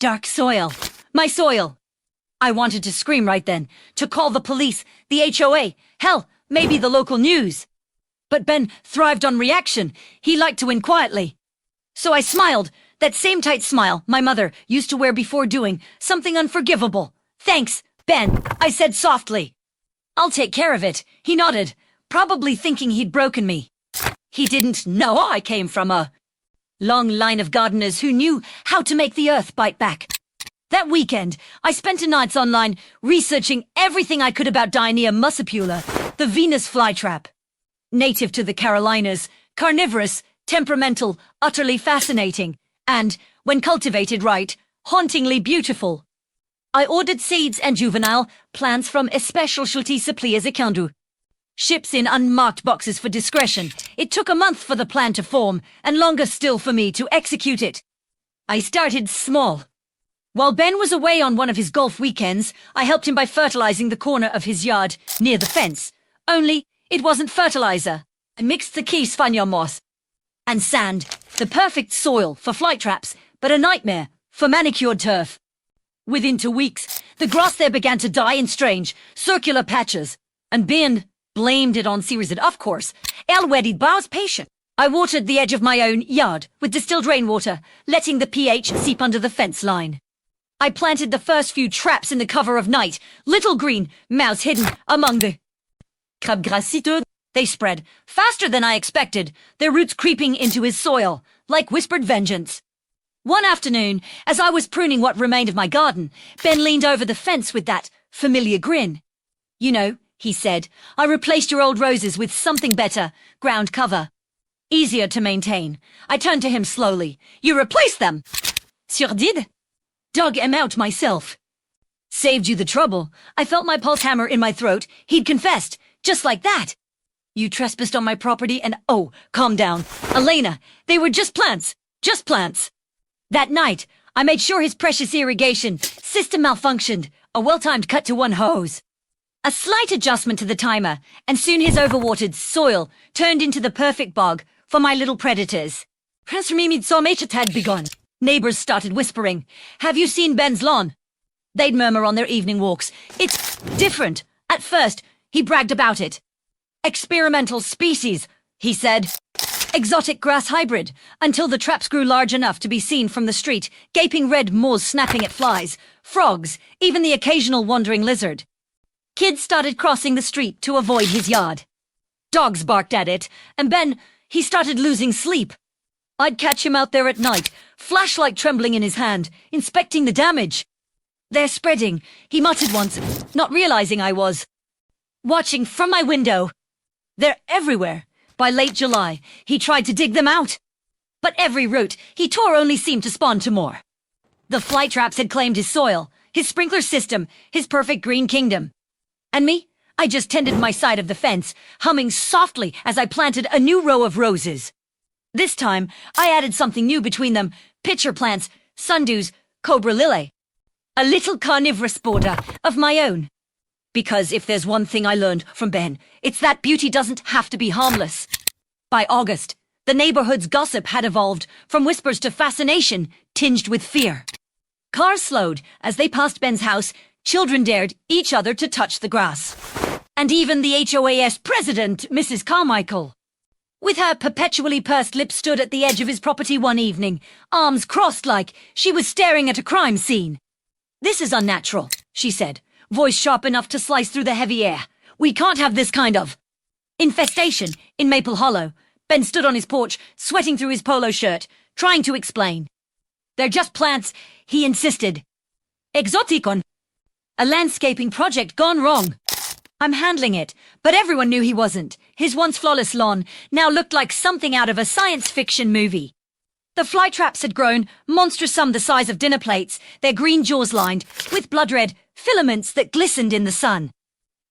Dark soil. My soil. I wanted to scream right then, to call the police, the HOA, hell, maybe the local news. But Ben thrived on reaction. He liked to win quietly. So I smiled, that same tight smile my mother used to wear before doing something unforgivable. Thanks, Ben, I said softly. I'll take care of it, he nodded, probably thinking he'd broken me. He didn't know I came from a long line of gardeners who knew how to make the earth bite back. That weekend, I spent a night online researching everything I could about Diania muscipula, the Venus flytrap. Native to the Carolinas, carnivorous, temperamental, utterly fascinating, and, when cultivated right, hauntingly beautiful. I ordered seeds and juvenile plants from especialty suppliers Ikandu. Ships in unmarked boxes for discretion. It took a month for the plan to form, and longer still for me to execute it. I started small. While Ben was away on one of his golf weekends, I helped him by fertilizing the corner of his yard, near the fence. Only, it wasn't fertilizer. I mixed the keys moss and sand, the perfect soil for flytraps, but a nightmare for manicured turf. Within 2 weeks, the grass there began to die in strange, circular patches, and Ben blamed it on series of course. El wedded bows patient. I watered the edge of my own yard with distilled rainwater, letting the pH seep under the fence line. I planted the first few traps in the cover of night, little green mouse hidden among the crabgracieux. They spread faster than I expected, their roots creeping into his soil, like whispered vengeance. One afternoon, as I was pruning what remained of my garden, Ben leaned over the fence with that familiar grin. You know, he said, I replaced your old roses with something better, ground cover. Easier to maintain. I turned to him slowly. You replaced them? Sure did. Dug him out myself. Saved you the trouble. I felt my pulse hammer in my throat. He'd confessed, just like that. You trespassed on my property and oh, calm down. Elena, they were just plants. Just plants. That night, I made sure his precious irrigation system malfunctioned. A well-timed cut to one hose. A slight adjustment to the timer, and soon his overwatered soil turned into the perfect bog for my little predators. had begun. Neighbors started whispering, have you seen Ben's lawn? They'd murmur on their evening walks. It's different. At first, he bragged about it. Experimental species, he said. Exotic grass hybrid, until the traps grew large enough to be seen from the street, gaping red maws snapping at flies, frogs, even the occasional wandering lizard. Kids started crossing the street to avoid his yard. Dogs barked at it, and Ben, he started losing sleep. I'd catch him out there at night, flashlight trembling in his hand, inspecting the damage. They're spreading, he muttered once, not realizing I was watching from my window. They're everywhere. By late July, he tried to dig them out. But every root he tore only seemed to spawn to more. The flytraps had claimed his soil, his sprinkler system, his perfect green kingdom. And me? I just tended my side of the fence, humming softly as I planted a new row of roses. This time, I added something new between them, pitcher plants, sundews, cobra lily. A little carnivorous border of my own. Because if there's one thing I learned from Ben, it's that beauty doesn't have to be harmless. By August, the neighborhood's gossip had evolved from whispers to fascination, tinged with fear. Cars slowed as they passed Ben's house. Children dared each other to touch the grass. And even the HOAS president, Mrs. Carmichael, with her perpetually pursed lips, stood at the edge of his property one evening, arms crossed like she was staring at a crime scene. This is unnatural, she said, voice sharp enough to slice through the heavy air. We can't have this kind of infestation in Maple Hollow. Ben stood on his porch, sweating through his polo shirt, trying to explain. They're just plants, he insisted. Exoticon. A landscaping project gone wrong. I'm handling it, but everyone knew he wasn't. His once flawless lawn now looked like something out of a science fiction movie. The flytraps had grown, monstrous, some the size of dinner plates, their green jaws lined with blood-red filaments that glistened in the sun.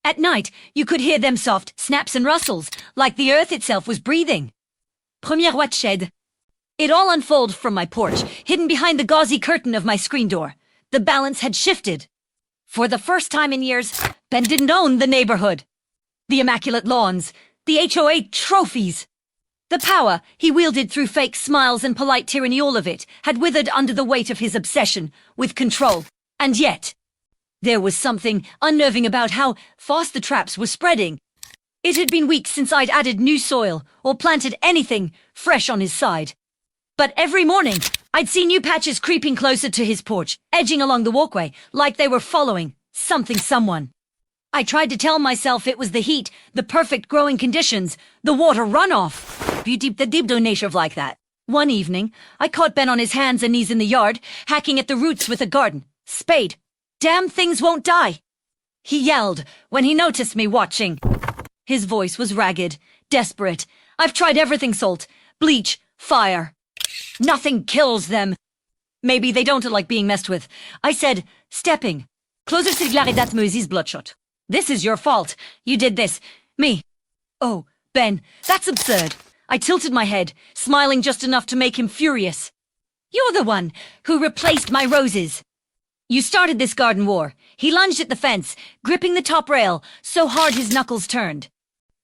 At night, you could hear them soft snaps and rustles, like the earth itself was breathing. Première watched. It all unfolded from my porch, hidden behind the gauzy curtain of my screen door. The balance had shifted. For the first time in years, Ben didn't own the neighborhood. The immaculate lawns, the HOA trophies. The power he wielded through fake smiles and polite tyranny, all of it, had withered under the weight of his obsession with control. And yet, there was something unnerving about how fast the traps were spreading. It had been weeks since I'd added new soil or planted anything fresh on his side. But every morning, I'd see new patches creeping closer to his porch, edging along the walkway, like they were following someone. I tried to tell myself it was the heat, the perfect growing conditions, the water runoff. The deep donation like that. One evening, I caught Ben on his hands and knees in the yard, hacking at the roots with a garden spade. Damn things won't die, he yelled when he noticed me watching. His voice was ragged, desperate. I've tried everything, salt, bleach, fire. Nothing kills them. Maybe they don't like being messed with. I said, stepping. Closer to that Mosey's bloodshot. This is your fault. You did this. Me. Oh, Ben, that's absurd. I tilted my head, smiling just enough to make him furious. You're the one who replaced my roses. You started this garden war. He lunged at the fence, gripping the top rail so hard his knuckles turned.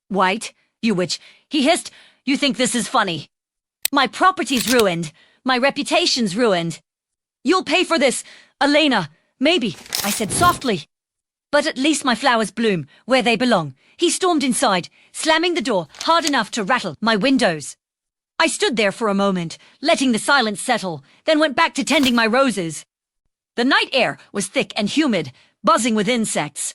White, you witch, he hissed. You think this is funny? My property's ruined. My reputation's ruined. You'll pay for this, Elena. Maybe, I said softly. But at least my flowers bloom where they belong. He stormed inside, slamming the door hard enough to rattle my windows. I stood there for a moment, letting the silence settle, then went back to tending my roses. The night air was thick and humid, buzzing with insects.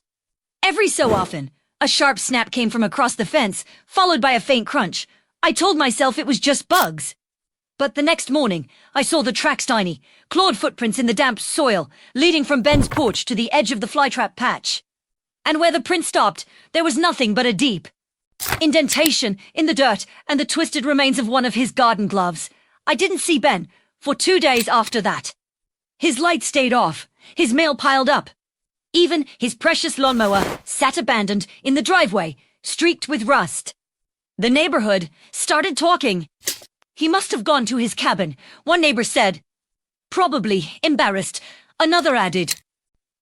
Every so often, a sharp snap came from across the fence, followed by a faint crunch. I told myself it was just bugs. But the next morning, I saw the tracks, tiny, clawed footprints in the damp soil, leading from Ben's porch to the edge of the flytrap patch. And where the print stopped, there was nothing but a deep indentation in the dirt and the twisted remains of one of his garden gloves. I didn't see Ben for 2 days after that. His light stayed off, his mail piled up. Even his precious lawnmower sat abandoned in the driveway, streaked with rust. The neighborhood started talking. He must have gone to his cabin, one neighbor said. Probably embarrassed, another added.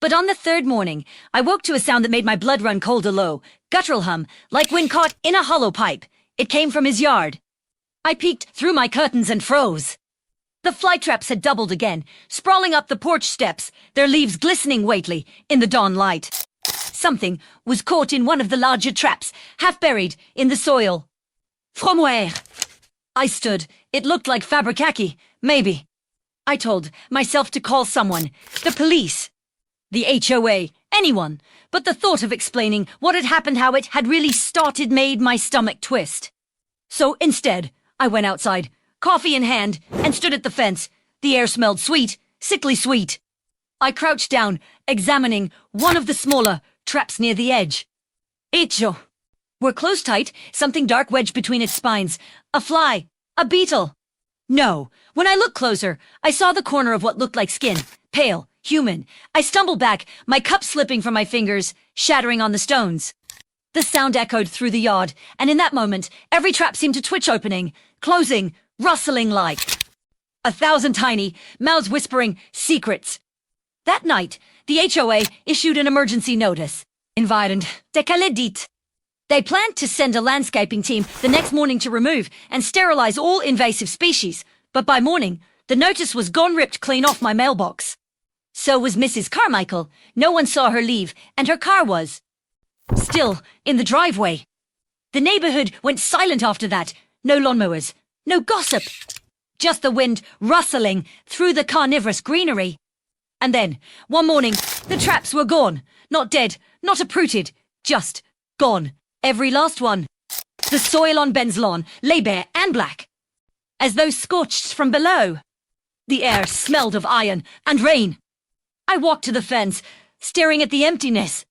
But on the third morning, I woke to a sound that made my blood run cold, a low, guttural hum, like wind caught in a hollow pipe. It came from his yard. I peeked through my curtains and froze. The flytraps had doubled again, sprawling up the porch steps, their leaves glistening whitely in the dawn light. Something was caught in one of the larger traps, half buried in the soil. From where? I stood. It looked like fabricaki, maybe. I told myself to call someone, the police, the HOA, anyone, but the thought of explaining what had happened, how it had really started, made my stomach twist. So instead, I went outside, coffee in hand, and stood at the fence. The air smelled sweet, sickly sweet. I crouched down, examining one of the smaller traps near the edge. Echo. Were closed tight, something dark wedged between its spines. A fly. A beetle. No. When I looked closer, I saw the corner of what looked like skin. Pale. Human. I stumbled back, my cup slipping from my fingers, shattering on the stones. The sound echoed through the yard, and in that moment, every trap seemed to twitch opening, closing, rustling like 1,000 tiny mouths whispering secrets. That night, the HOA issued an emergency notice. Environment décaledit. They planned to send a landscaping team the next morning to remove and sterilize all invasive species, but by morning, the notice was gone, ripped clean off my mailbox. So was Mrs. Carmichael. No one saw her leave, and her car was still in the driveway. The neighborhood went silent after that. No lawnmowers, no gossip. Just the wind rustling through the carnivorous greenery. And then, one morning, the traps were gone. Not dead, not uprooted, just gone. Every last one. The soil on Ben's lawn lay bare and black, as though scorched from below. The air smelled of iron and rain. I walked to the fence, staring at the emptiness,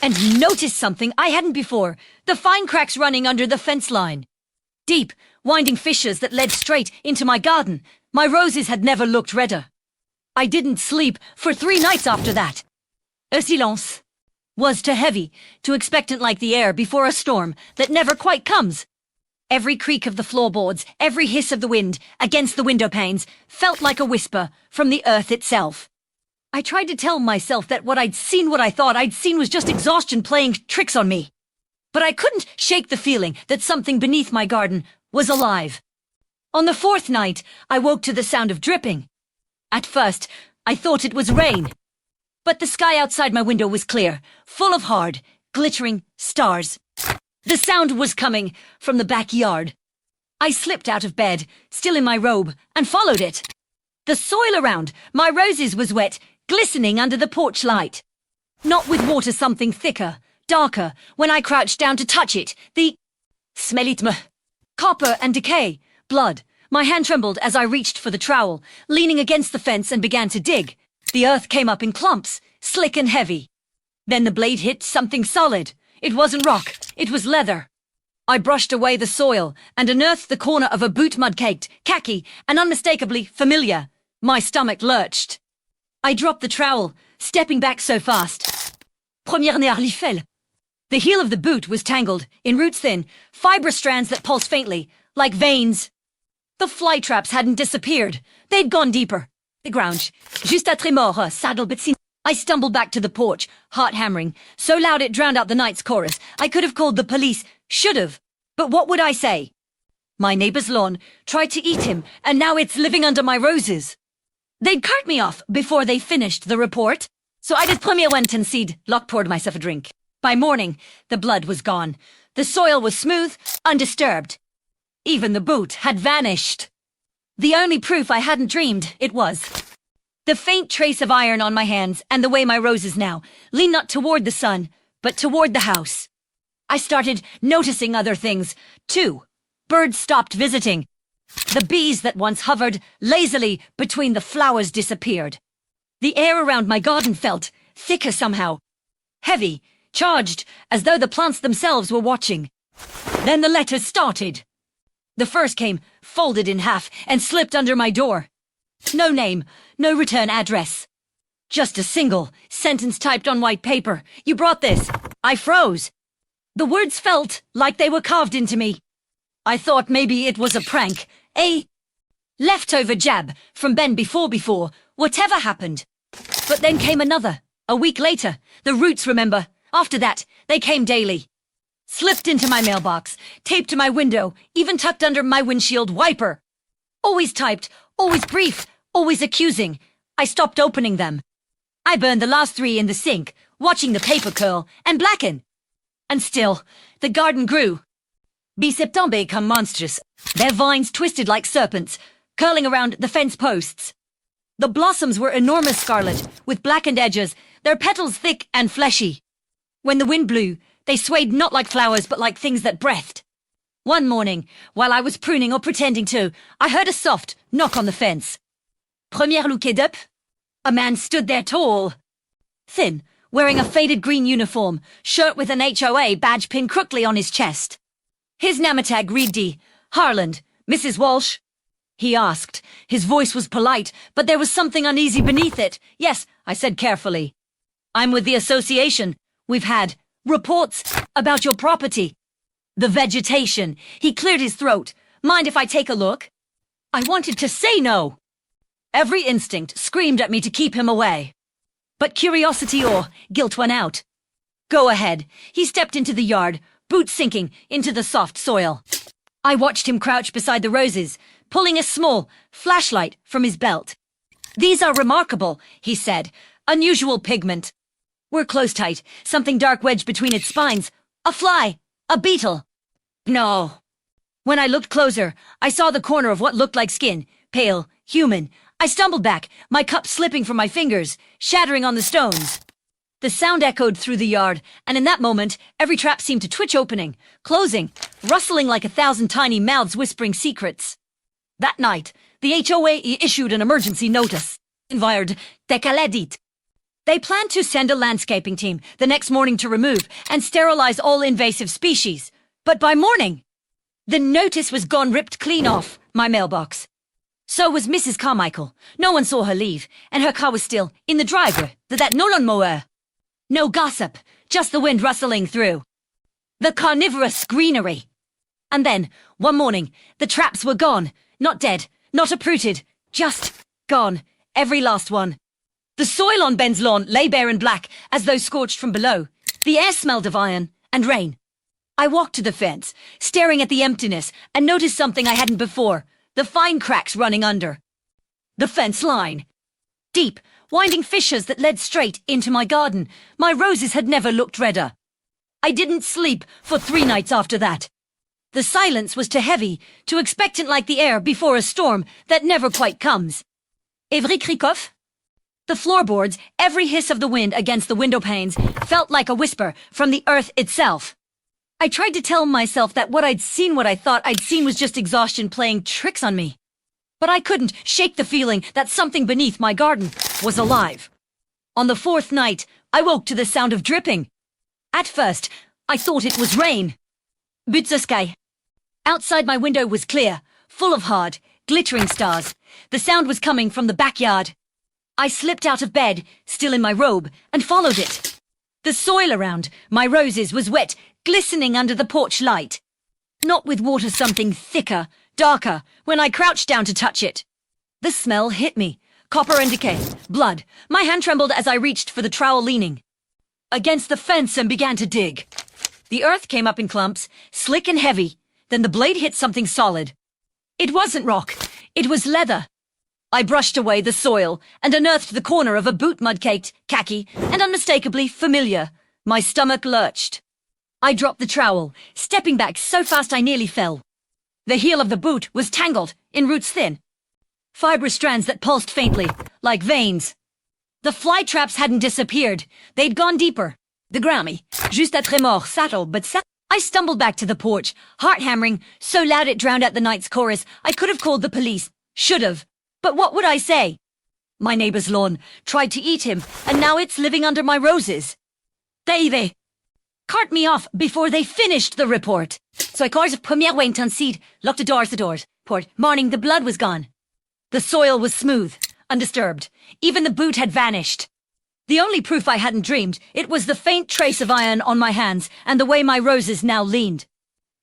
and noticed something I hadn't before, the fine cracks running under the fence line. Deep, winding fissures that led straight into my garden. My roses had never looked redder. I didn't sleep for 3 nights after that. A silence was too heavy, too expectant like the air before a storm that never quite comes. Every creak of the floorboards, every hiss of the wind against the window panes felt like a whisper from the earth itself. I tried to tell myself that what I thought I'd seen was just exhaustion playing tricks on me. But I couldn't shake the feeling that something beneath my garden was alive. On the fourth night, I woke to the sound of dripping. At first, I thought it was rain. But the sky outside my window was clear, full of hard, glittering stars. The sound was coming from the backyard. I slipped out of bed, still in my robe, and followed it. The soil around my roses was wet, glistening under the porch light. Not with water, something thicker, darker. When I crouched down to touch it, the smellitme, copper and decay, blood. My hand trembled as I reached for the trowel, leaning against the fence and began to dig. The earth came up in clumps, slick and heavy. Then the blade hit something solid. It wasn't rock, it was leather. I brushed away the soil and unearthed the corner of a boot mud-caked, khaki, and unmistakably familiar. My stomach lurched. I dropped the trowel, stepping back so fast. Première nerf fell. The heel of the boot was tangled, in roots thin, fibrous strands that pulsed faintly, like veins. The flytraps hadn't disappeared. They'd gone deeper. The ground, juste à trémor, saddle but sin. I stumbled back to the porch, heart hammering, so loud it drowned out the night's chorus. I could have called the police, should have, but what would I say? My neighbor's lawn tried to eat him, and now it's living under my roses. They'd cart me off before they finished the report, so I did premier went and poured myself a drink. By morning, the blood was gone. The soil was smooth, undisturbed. Even the boot had vanished. The only proof I hadn't dreamed it was. The faint trace of iron on my hands and the way my roses now lean not toward the sun, but toward the house. I started noticing other things, too. Birds stopped visiting. The bees that once hovered lazily between the flowers disappeared. The air around my garden felt thicker somehow. Heavy, charged, as though the plants themselves were watching. Then the letters started. The first came, folded in half, and slipped under my door. No name, no return address. Just a single sentence typed on white paper. You brought this. I froze. The words felt like they were carved into me. I thought maybe it was a prank, a leftover jab from Ben before, whatever happened. But then came another, a week later. The roots, remember. After that, they came daily. Slipped into my mailbox, taped to my window, even tucked under my windshield wiper. Always typed, always brief, always accusing. I stopped opening them. I burned the last 3 in the sink, watching the paper curl and blacken. And still, the garden grew. Septembre come monstrous, their vines twisted like serpents, curling around the fence posts. The blossoms were enormous scarlet, with blackened edges, their petals thick and fleshy. When the wind blew, they swayed not like flowers, but like things that breathed. One morning, while I was pruning or pretending to, I heard a soft knock on the fence. Première looked up. A man stood there tall, thin, wearing a faded green uniform, shirt with an HOA badge pinned crookily on his chest. His namatag read D. Harland, Mrs. Walsh? He asked. His voice was polite, but there was something uneasy beneath it. Yes, I said carefully. I'm with the association. We've had reports about your property. The vegetation. He cleared his throat. Mind if I take a look? I wanted to say no. Every instinct screamed at me to keep him away. But curiosity or guilt won out. Go ahead. He stepped into the yard, boots sinking into the soft soil. I watched him crouch beside the roses, pulling a small flashlight from his belt. These are remarkable, he said. Unusual pigment. We're close tight, something dark wedged between its spines. A fly, a beetle. No. When I looked closer, I saw the corner of what looked like skin, pale, human. I stumbled back, my cup slipping from my fingers, shattering on the stones. The sound echoed through the yard, and in that moment, every trap seemed to twitch opening, closing, rustling like 1,000 tiny mouths whispering secrets. That night, the HOA issued an emergency notice. Envired Decaladit. They planned to send a landscaping team the next morning to remove and sterilize all invasive species. But by morning, the notice was gone, ripped clean off my mailbox. So was Mrs. Carmichael. No one saw her leave, and her car was still in the driveway. That Nolan mower. No gossip, just the wind rustling through. The carnivorous greenery. And then, one morning, the traps were gone. Not dead, not uprooted, just gone. Every last one. The soil on Ben's lawn lay bare and black, as though scorched from below. The air smelled of iron and rain. I walked to the fence, staring at the emptiness, and noticed something I hadn't before, the fine cracks running under. The fence line. Deep, winding fissures that led straight into my garden. My roses had never looked redder. I didn't sleep for 3 nights after that. The silence was too heavy, too expectant like the air before a storm that never quite comes. Evry Krikov? The floorboards, every hiss of the wind against the window panes, felt like a whisper from the earth itself. I tried to tell myself that what I thought I'd seen was just exhaustion playing tricks on me. But I couldn't shake the feeling that something beneath my garden was alive. On the 4th night, I woke to the sound of dripping. At first, I thought it was rain. But the sky. Outside my window was clear, full of hard, glittering stars. The sound was coming from the backyard. I slipped out of bed, still in my robe, and followed it. The soil around my roses was wet, glistening under the porch light. Not with water, something thicker, darker, when I crouched down to touch it. The smell hit me. Copper and decay. Blood. My hand trembled as I reached for the trowel, leaning against the fence, and began to dig. The earth came up in clumps, slick and heavy. Then the blade hit something solid. It wasn't rock. It was leather. I brushed away the soil and unearthed the corner of a boot mud-caked, khaki, and unmistakably familiar. My stomach lurched. I dropped the trowel, stepping back so fast I nearly fell. The heel of the boot was tangled, in roots thin. Fibrous strands that pulsed faintly, like veins. The flytraps hadn't disappeared. They'd gone deeper. The Grammy, juste à trémor, saddle, but I stumbled back to the porch, heart hammering, so loud it drowned out the night's chorus. I could have called the police. Should have. But what would I say? My neighbor's lawn tried to eat him, and now it's living under my roses. They cart me off before they finished the report. So I called Premier Wayne locked the doors. Port, morning, the blood was gone. The soil was smooth, undisturbed. Even the boot had vanished. The only proof I hadn't dreamed, it was the faint trace of iron on my hands and the way my roses now leaned.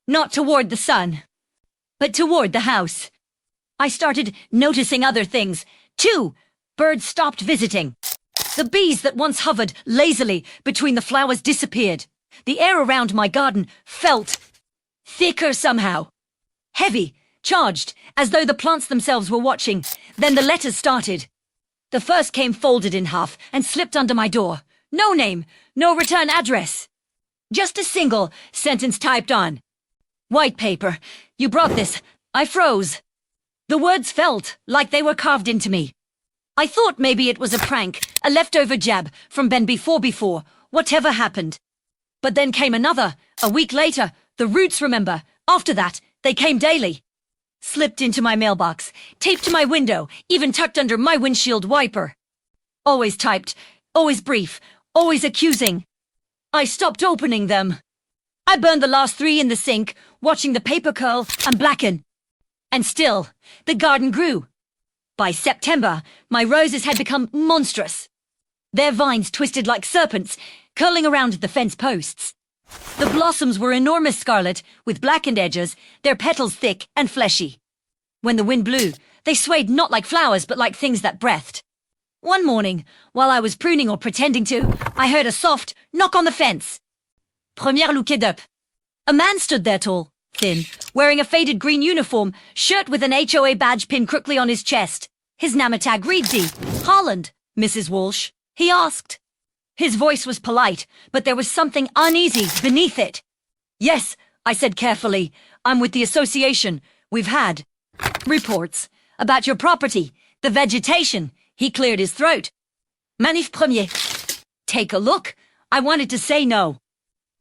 Not toward the sun, but toward the house. I started noticing other things, too. Birds stopped visiting. The bees that once hovered lazily between the flowers disappeared. The air around my garden felt thicker somehow. Heavy, charged, as though the plants themselves were watching. Then the letters started. The first came folded in half and slipped under my door. No name, no return address. Just a single sentence typed on. White paper. You brought this. I froze. The words felt like they were carved into me. I thought maybe it was a prank, a leftover jab from Ben before, whatever happened. But then came another, a week later, the roots, remember. After that, they came daily. Slipped into my mailbox, taped to my window, even tucked under my windshield wiper. Always typed, always brief, always accusing. I stopped opening them. I burned the last 3 in the sink, watching the paper curl and blacken. And still, the garden grew. By September, my roses had become monstrous. Their vines twisted like serpents, curling around the fence posts. The blossoms were enormous scarlet, with blackened edges, their petals thick and fleshy. When the wind blew, they swayed not like flowers, but like things that breathed. One morning, while I was pruning or pretending to, I heard a soft knock on the fence. Première looked up. A man stood there tall, thin, wearing a faded green uniform, shirt with an HOA badge pinned crookily on his chest. His name tag read D. Holland, Mrs. Walsh, he asked. His voice was polite, but there was something uneasy beneath it. Yes, I said carefully. I'm with the association. We've had reports about your property, the vegetation. He cleared his throat. Manif premier. Take a look. I wanted to say no.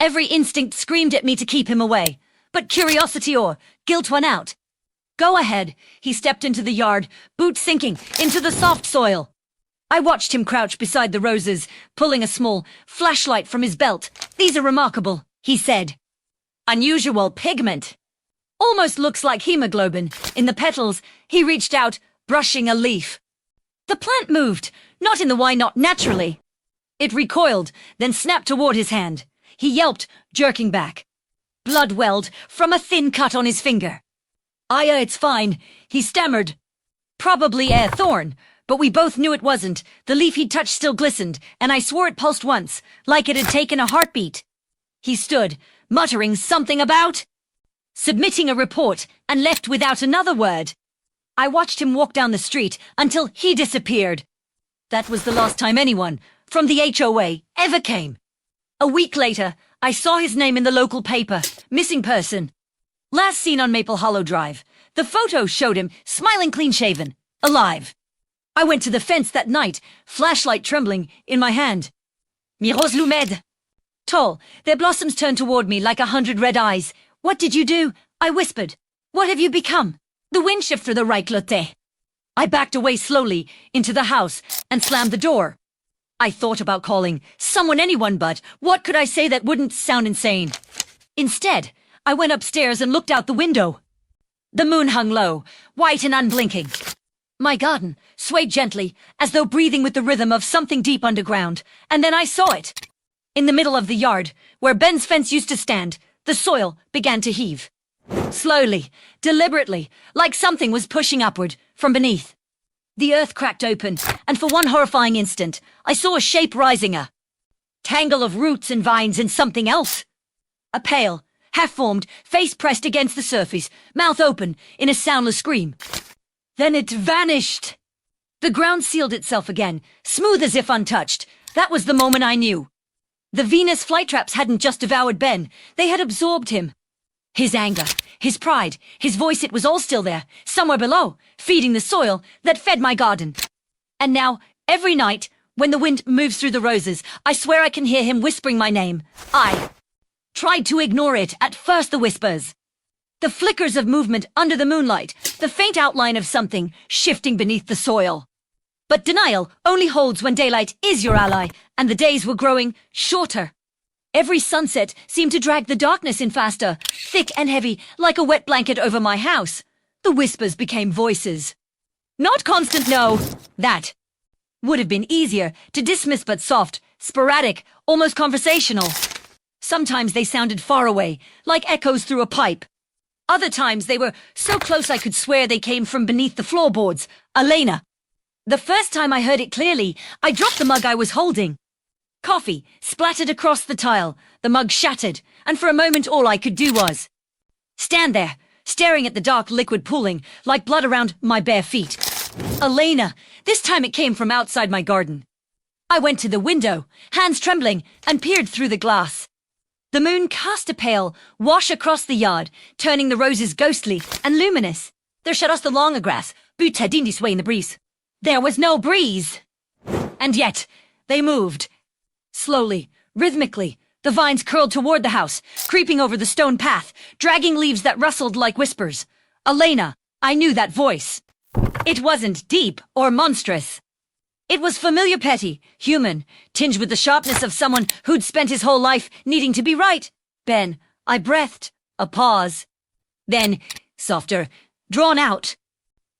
Every instinct screamed at me to keep him away, but curiosity or guilt won out. Go ahead. He stepped into the yard, boots sinking into the soft soil. I watched him crouch beside the roses, pulling a small flashlight from his belt. These are remarkable, he said. Unusual pigment. Almost looks like hemoglobin. In the petals, he reached out, brushing a leaf. The plant moved, not in the why not naturally. It recoiled, then snapped toward his hand. He yelped, jerking back. Blood welled from a thin cut on his finger. It's fine, he stammered. Probably a thorn. But we both knew it wasn't. The leaf he'd touched still glistened, and I swore it pulsed once, like it had taken a heartbeat. He stood, muttering something about submitting a report, and left without another word. I watched him walk down the street until he disappeared. That was the last time anyone from the HOA ever came. A week later, I saw his name in the local paper, missing person. Last seen on Maple Hollow Drive. The photo showed him, smiling clean-shaven, alive. I went to the fence that night, flashlight trembling in my hand. Miros Lumed. Tall, their blossoms turned toward me like 100 red eyes. What did you do? I whispered. What have you become? The wind shifter the Reiklote. I backed away slowly into the house and slammed the door. I thought about calling someone, anyone, but what could I say that wouldn't sound insane? Instead, I went upstairs and looked out the window. The moon hung low, white and unblinking. My garden swayed gently, as though breathing with the rhythm of something deep underground, and then I saw it. In the middle of the yard, where Ben's fence used to stand, the soil began to heave. Slowly, deliberately, like something was pushing upward from beneath. The earth cracked open, and for one horrifying instant, I saw a shape rising, a tangle of roots and vines and something else. A pale, half-formed, face pressed against the surface, mouth open in a soundless scream. Then it vanished. The ground sealed itself again, smooth as if untouched. That was the moment I knew. The Venus Flytraps hadn't just devoured Ben, they had absorbed him. His anger, his pride, his voice, it was all still there, somewhere below, feeding the soil that fed my garden. And now, every night, when the wind moves through the roses, I swear I can hear him whispering my name. I tried to ignore it, at first the whispers. The flickers of movement under the moonlight, the faint outline of something shifting beneath the soil. But denial only holds when daylight is your ally, and the days were growing shorter. Every sunset seemed to drag the darkness in faster, thick and heavy, like a wet blanket over my house. The whispers became voices. Not constant, no. That would have been easier to dismiss, but soft, sporadic, almost conversational. Sometimes they sounded far away, like echoes through a pipe. Other times they were so close I could swear they came from beneath the floorboards. Elena. The first time I heard it clearly, I dropped the mug I was holding. Coffee splattered across the tile, the mug shattered, and for a moment all I could do was stand there, staring at the dark liquid pooling like blood around my bare feet. Elena, this time it came from outside my garden. I went to the window, hands trembling, and peered through the glass. The moon cast a pale wash across the yard, turning the roses ghostly and luminous. There shadows the long grass, boots had in sway in the breeze. There was no breeze. And yet, they moved. Slowly, rhythmically, the vines curled toward the house, creeping over the stone path, dragging leaves that rustled like whispers. Elena, I knew that voice. It wasn't deep or monstrous. It was familiar, petty, human, tinged with the sharpness of someone who'd spent his whole life needing to be right. Ben, I breathed. A pause. Then, softer, drawn out.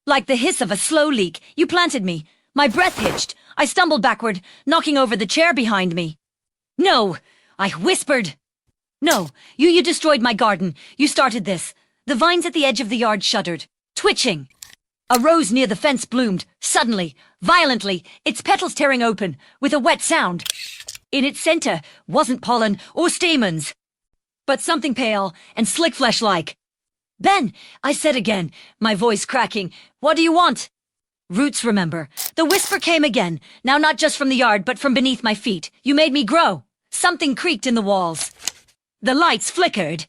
Like the hiss of a slow leak, you planted me. My breath hitched. I stumbled backward, knocking over the chair behind me. No, I whispered. No, you destroyed my garden. You started this. The vines at the edge of the yard shuddered, twitching. A rose near the fence bloomed, suddenly, violently, its petals tearing open, with a wet sound. In its center wasn't pollen or stamens, but something pale and slick flesh-like. Ben, I said again, my voice cracking, what do you want? Roots, remember. The whisper came again, now not just from the yard, but from beneath my feet. You made me grow. Something creaked in the walls. The lights flickered.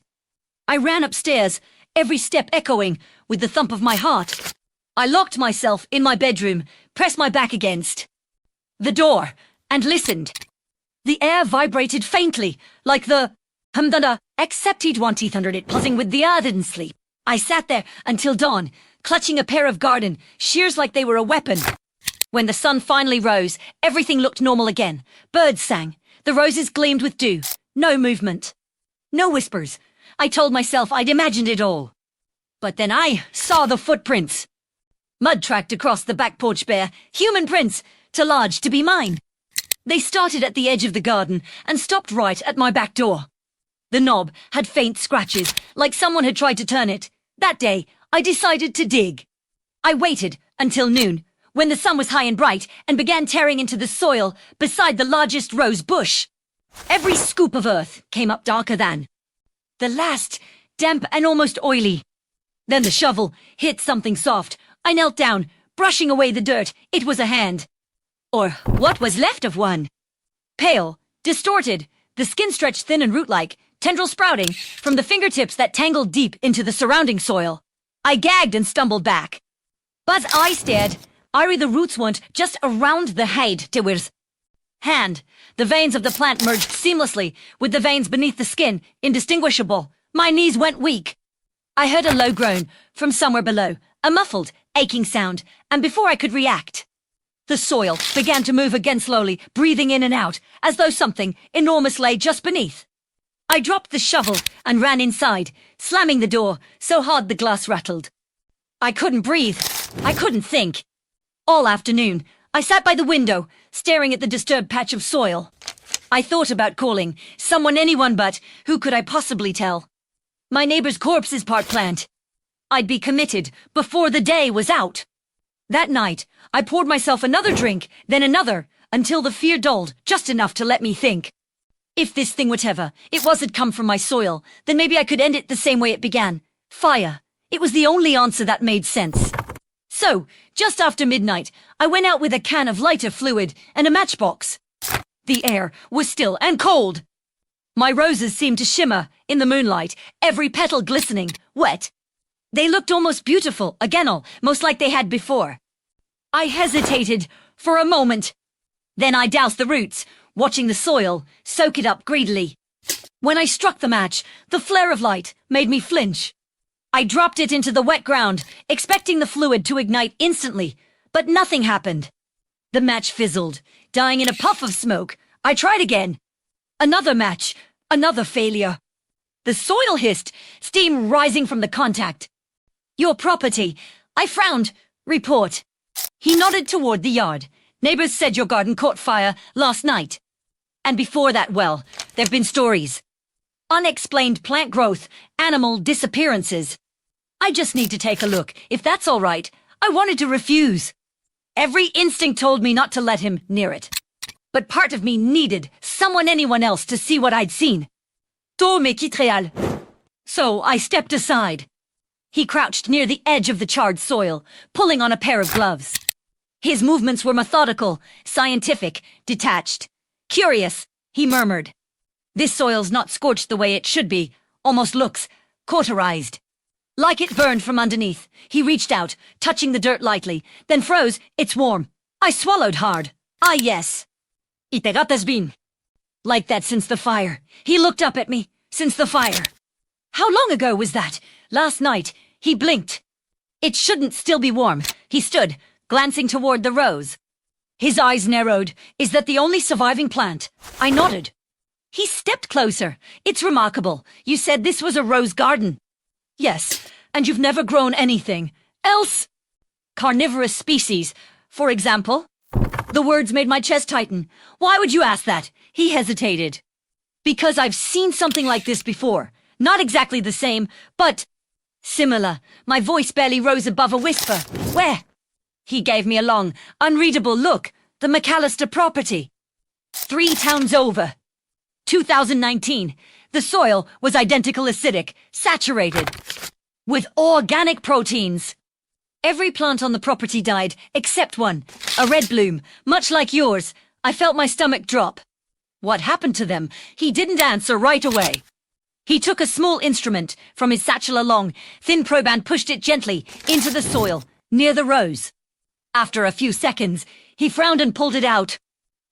I ran upstairs, every step echoing with the thump of my heart. I locked myself in my bedroom, pressed my back against the door, and listened. The air vibrated faintly, like the thunder, except he'd want teeth under it, buzzing with the earth in sleep. I sat there until dawn, clutching a pair of garden shears like they were a weapon. When the sun finally rose, everything looked normal again. Birds sang. The roses gleamed with dew. No movement. No whispers. I told myself I'd imagined it all. But then I saw the footprints. Mud tracked across the back porch bare, human prints, too large to be mine. They started at the edge of the garden and stopped right at my back door. The knob had faint scratches, like someone had tried to turn it. That day, I decided to dig. I waited until noon, when the sun was high and bright, and began tearing into the soil beside the largest rose bush. Every scoop of earth came up darker than The last, damp and almost oily. Then the shovel hit something soft. I knelt down, brushing away the dirt. It was a hand. Or what was left of one. Pale, distorted, the skin stretched thin and root-like, tendrils sprouting from the fingertips that tangled deep into the surrounding soil. I gagged and stumbled back. But I stared. Irie the roots weren't just around the hide, Tiwir's hand. The veins of the plant merged seamlessly with the veins beneath the skin, indistinguishable. My knees went weak. I heard a low groan from somewhere below, a muffled, aching sound, and before I could react, the soil began to move again slowly, breathing in and out, as though something enormous lay just beneath. I dropped the shovel and ran inside, slamming the door so hard the glass rattled. I couldn't breathe. I couldn't think. All afternoon, I sat by the window, staring at the disturbed patch of soil. I thought about calling anyone but who could I possibly tell? My neighbor's corpse's part plant. I'd be committed before the day was out. That night, I poured myself another drink, then another, until the fear dulled just enough to let me think. If this thing, whatever it was, had come from my soil, then maybe I could end it the same way it began. Fire. It was the only answer that made sense. So, just after midnight, I went out with a can of lighter fluid and a matchbox. The air was still and cold. My roses seemed to shimmer in the moonlight, every petal glistening, wet. They looked almost beautiful, again, most like they had before. I hesitated for a moment. Then I doused the roots, watching the soil soak it up greedily. When I struck the match, the flare of light made me flinch. I dropped it into the wet ground, expecting the fluid to ignite instantly, but nothing happened. The match fizzled, dying in a puff of smoke. I tried again. Another match, another failure. The soil hissed, steam rising from the contact. Your property. I frowned. Report. He nodded toward the yard. Neighbors said your garden caught fire last night. And before that, well, there've been stories. Unexplained plant growth, animal disappearances. I just need to take a look, if that's all right. I wanted to refuse. Every instinct told me not to let him near it. But part of me needed anyone else to see what I'd seen. Tu me Betrayal. So I stepped aside. He crouched near the edge of the charred soil, pulling on a pair of gloves. His movements were methodical, scientific, detached. Curious, he murmured. This soil's not scorched the way it should be, almost looks cauterized. Like it burned from underneath. He reached out, touching the dirt lightly, then froze. It's warm. I swallowed hard. Ah, yes. Itegat has been. Like that since the fire. He looked up at me. Since the fire. How long ago was that? Last night. He blinked. It shouldn't still be warm. He stood, glancing toward the rose. His eyes narrowed. Is that the only surviving plant? I nodded. He stepped closer. It's remarkable. You said this was a rose garden. Yes, and you've never grown anything else? Carnivorous species, for example? The words made my chest tighten. Why would you ask that? He hesitated. Because I've seen something like this before. Not exactly the same, but similar. My voice barely rose above a whisper. Where? He gave me a long, unreadable look. The McAllister property. 3 towns over. 2019. The soil was identical acidic, saturated, with organic proteins. Every plant on the property died, except one, a red bloom, much like yours. I felt my stomach drop. What happened to them? He didn't answer right away. He took a small instrument from his satchel, a long, thin probe, and pushed it gently into the soil, near the rose. After a few seconds, he frowned and pulled it out.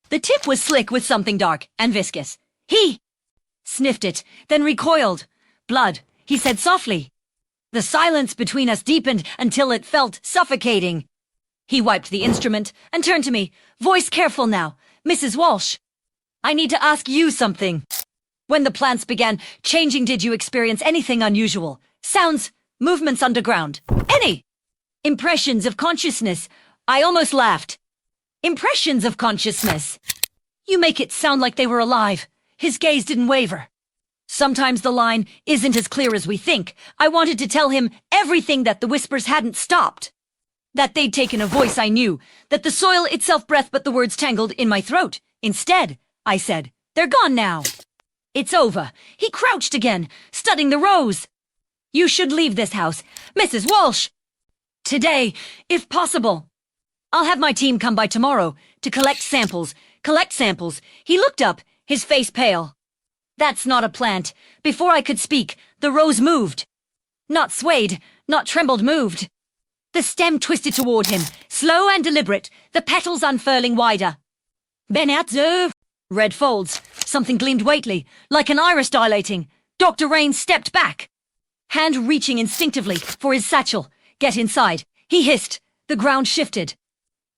The tip was slick with something dark and viscous. He sniffed it, then recoiled. Blood, he said softly. The silence between us deepened until it felt suffocating. He wiped the instrument and turned to me, voice careful now. Mrs. Walsh, I need to ask you something. When the plants began changing, did you experience anything unusual? Sounds, movements underground? Any? Impressions of consciousness? I almost laughed. Impressions of consciousness? You make it sound like they were alive. His gaze didn't waver. Sometimes the line isn't as clear as we think. I wanted to tell him everything, that the whispers hadn't stopped. That they'd taken a voice I knew. That the soil itself breathed, but the words tangled in my throat. Instead, I said, they're gone now. It's over. He crouched again, studying the rose. You should leave this house, Mrs. Walsh. Today, if possible. I'll have my team come by tomorrow to collect samples. He looked up, his face pale. That's not a plant. Before I could speak, the rose moved. Not swayed, not trembled, moved. The stem twisted toward him, slow and deliberate, the petals unfurling wider. Benazzo! Red folds. Something gleamed weightly, like an iris dilating. Dr. Rain stepped back. Hand reaching instinctively for his satchel. Get inside. He hissed. The ground shifted.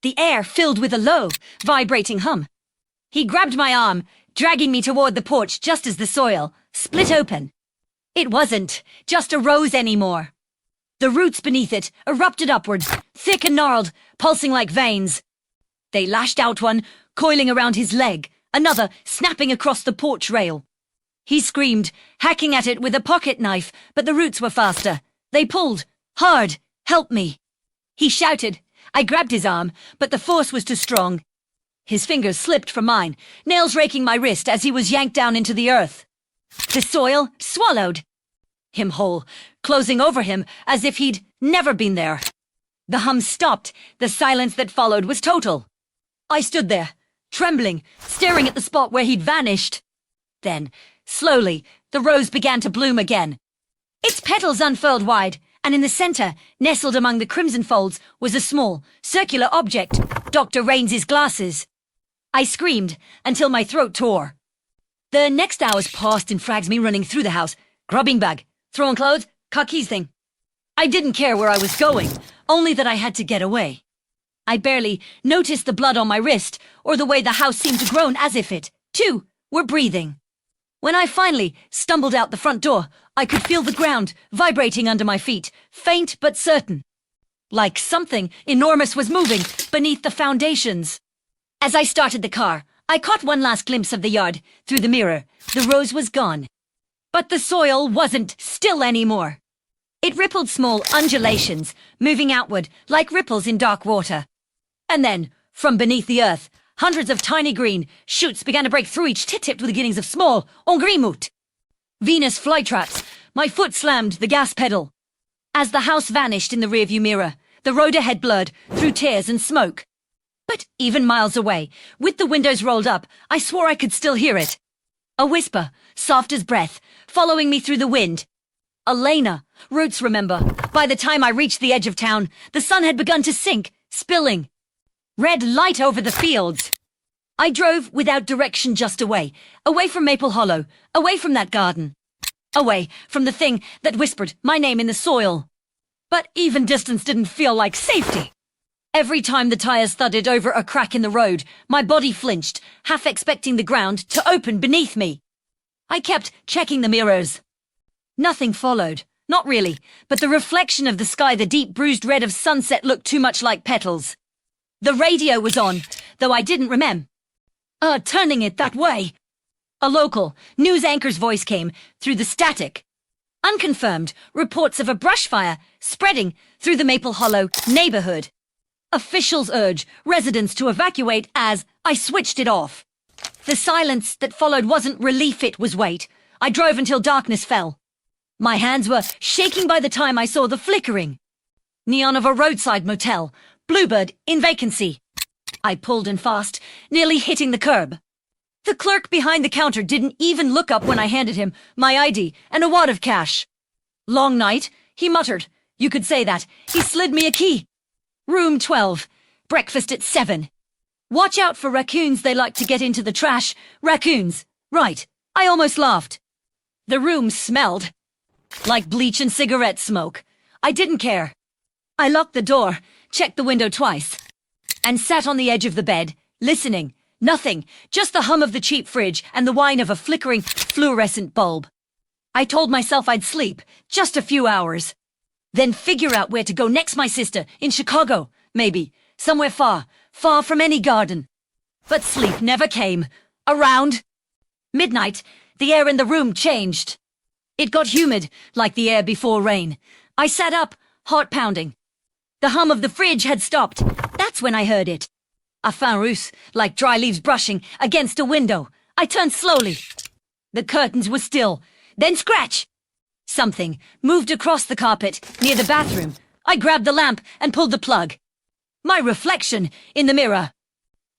The air filled with a low, vibrating hum. He grabbed my arm, dragging me toward the porch just as the soil split open. It wasn't just a rose anymore. The roots beneath it erupted upward, thick and gnarled, pulsing like veins. They lashed out, one coiling around his leg, another snapping across the porch rail. He screamed, hacking at it with a pocket knife, but the roots were faster. They pulled, hard. Help me. He shouted. I grabbed his arm, but the force was too strong. His fingers slipped from mine, nails raking my wrist as he was yanked down into the earth. The soil swallowed him whole, closing over him as if he'd never been there. The hum stopped. The silence that followed was total. I stood there, trembling, staring at the spot where he'd vanished. Then, slowly, the rose began to bloom again. Its petals unfurled wide, and in the center, nestled among the crimson folds, was a small, circular object, Dr. Rains' glasses. I screamed until my throat tore. The next hours passed in frags me running through the house, grubbing bag, throwing clothes, car keys thing. I didn't care where I was going, only that I had to get away. I barely noticed the blood on my wrist, or the way the house seemed to groan as if it, too, were breathing. When I finally stumbled out the front door, I could feel the ground vibrating under my feet, faint but certain. Like something enormous was moving beneath the foundations. As I started the car, I caught one last glimpse of the yard through the mirror. The rose was gone. But the soil wasn't still anymore. It rippled small undulations, moving outward like ripples in dark water. And then, from beneath the earth, hundreds of tiny green shoots began to break through, each tipped with the beginnings of small engrimut. Venus flytraps. My foot slammed the gas pedal. As the house vanished in the rearview mirror, the road ahead blurred through tears and smoke. But even miles away, with the windows rolled up, I swore I could still hear it. A whisper, soft as breath, following me through the wind. Elena, roots remember. By the time I reached the edge of town, the sun had begun to sink, spilling. Red light over the fields. I drove without direction, just away from Maple Hollow, away from that garden. Away from the thing that whispered my name in the soil. But even distance didn't feel like safety. Every time the tires thudded over a crack in the road, my body flinched, half expecting the ground to open beneath me. I kept checking the mirrors. Nothing followed. Not really, but the reflection of the sky, the deep bruised red of sunset, looked too much like petals. The radio was on, though I didn't remember turning it that way. A local news anchor's voice came through the static. Unconfirmed reports of a brush fire spreading through the Maple Hollow neighborhood. Officials urge residents to evacuate as I switched it off. The silence that followed wasn't relief, it was weight. I drove until darkness fell. My hands were shaking by the time I saw the flickering neon of a roadside motel, Bluebird in vacancy. I pulled in fast, nearly hitting the curb. The clerk behind the counter didn't even look up when I handed him my ID and a wad of cash. Long night, he muttered. You could say that. He slid me a key. Room 12. Breakfast at 7. Watch out for raccoons, they like to get into the trash. Raccoons. Right. I almost laughed. The room smelled like bleach and cigarette smoke. I didn't care. I locked the door, checked the window twice, and sat on the edge of the bed, listening. Nothing, just the hum of the cheap fridge and the whine of a flickering fluorescent bulb. I told myself I'd sleep, just a few hours. Then figure out where to go next, my sister, in Chicago, maybe. Somewhere far, far from any garden. But sleep never came. Around midnight, the air in the room changed. It got humid, like the air before rain. I sat up, heart pounding. The hum of the fridge had stopped. That's when I heard it. A fin russe, like dry leaves brushing against a window. I turned slowly. The curtains were still. Then scratch! Something moved across the carpet near the bathroom. I grabbed the lamp and pulled the plug. My reflection in the mirror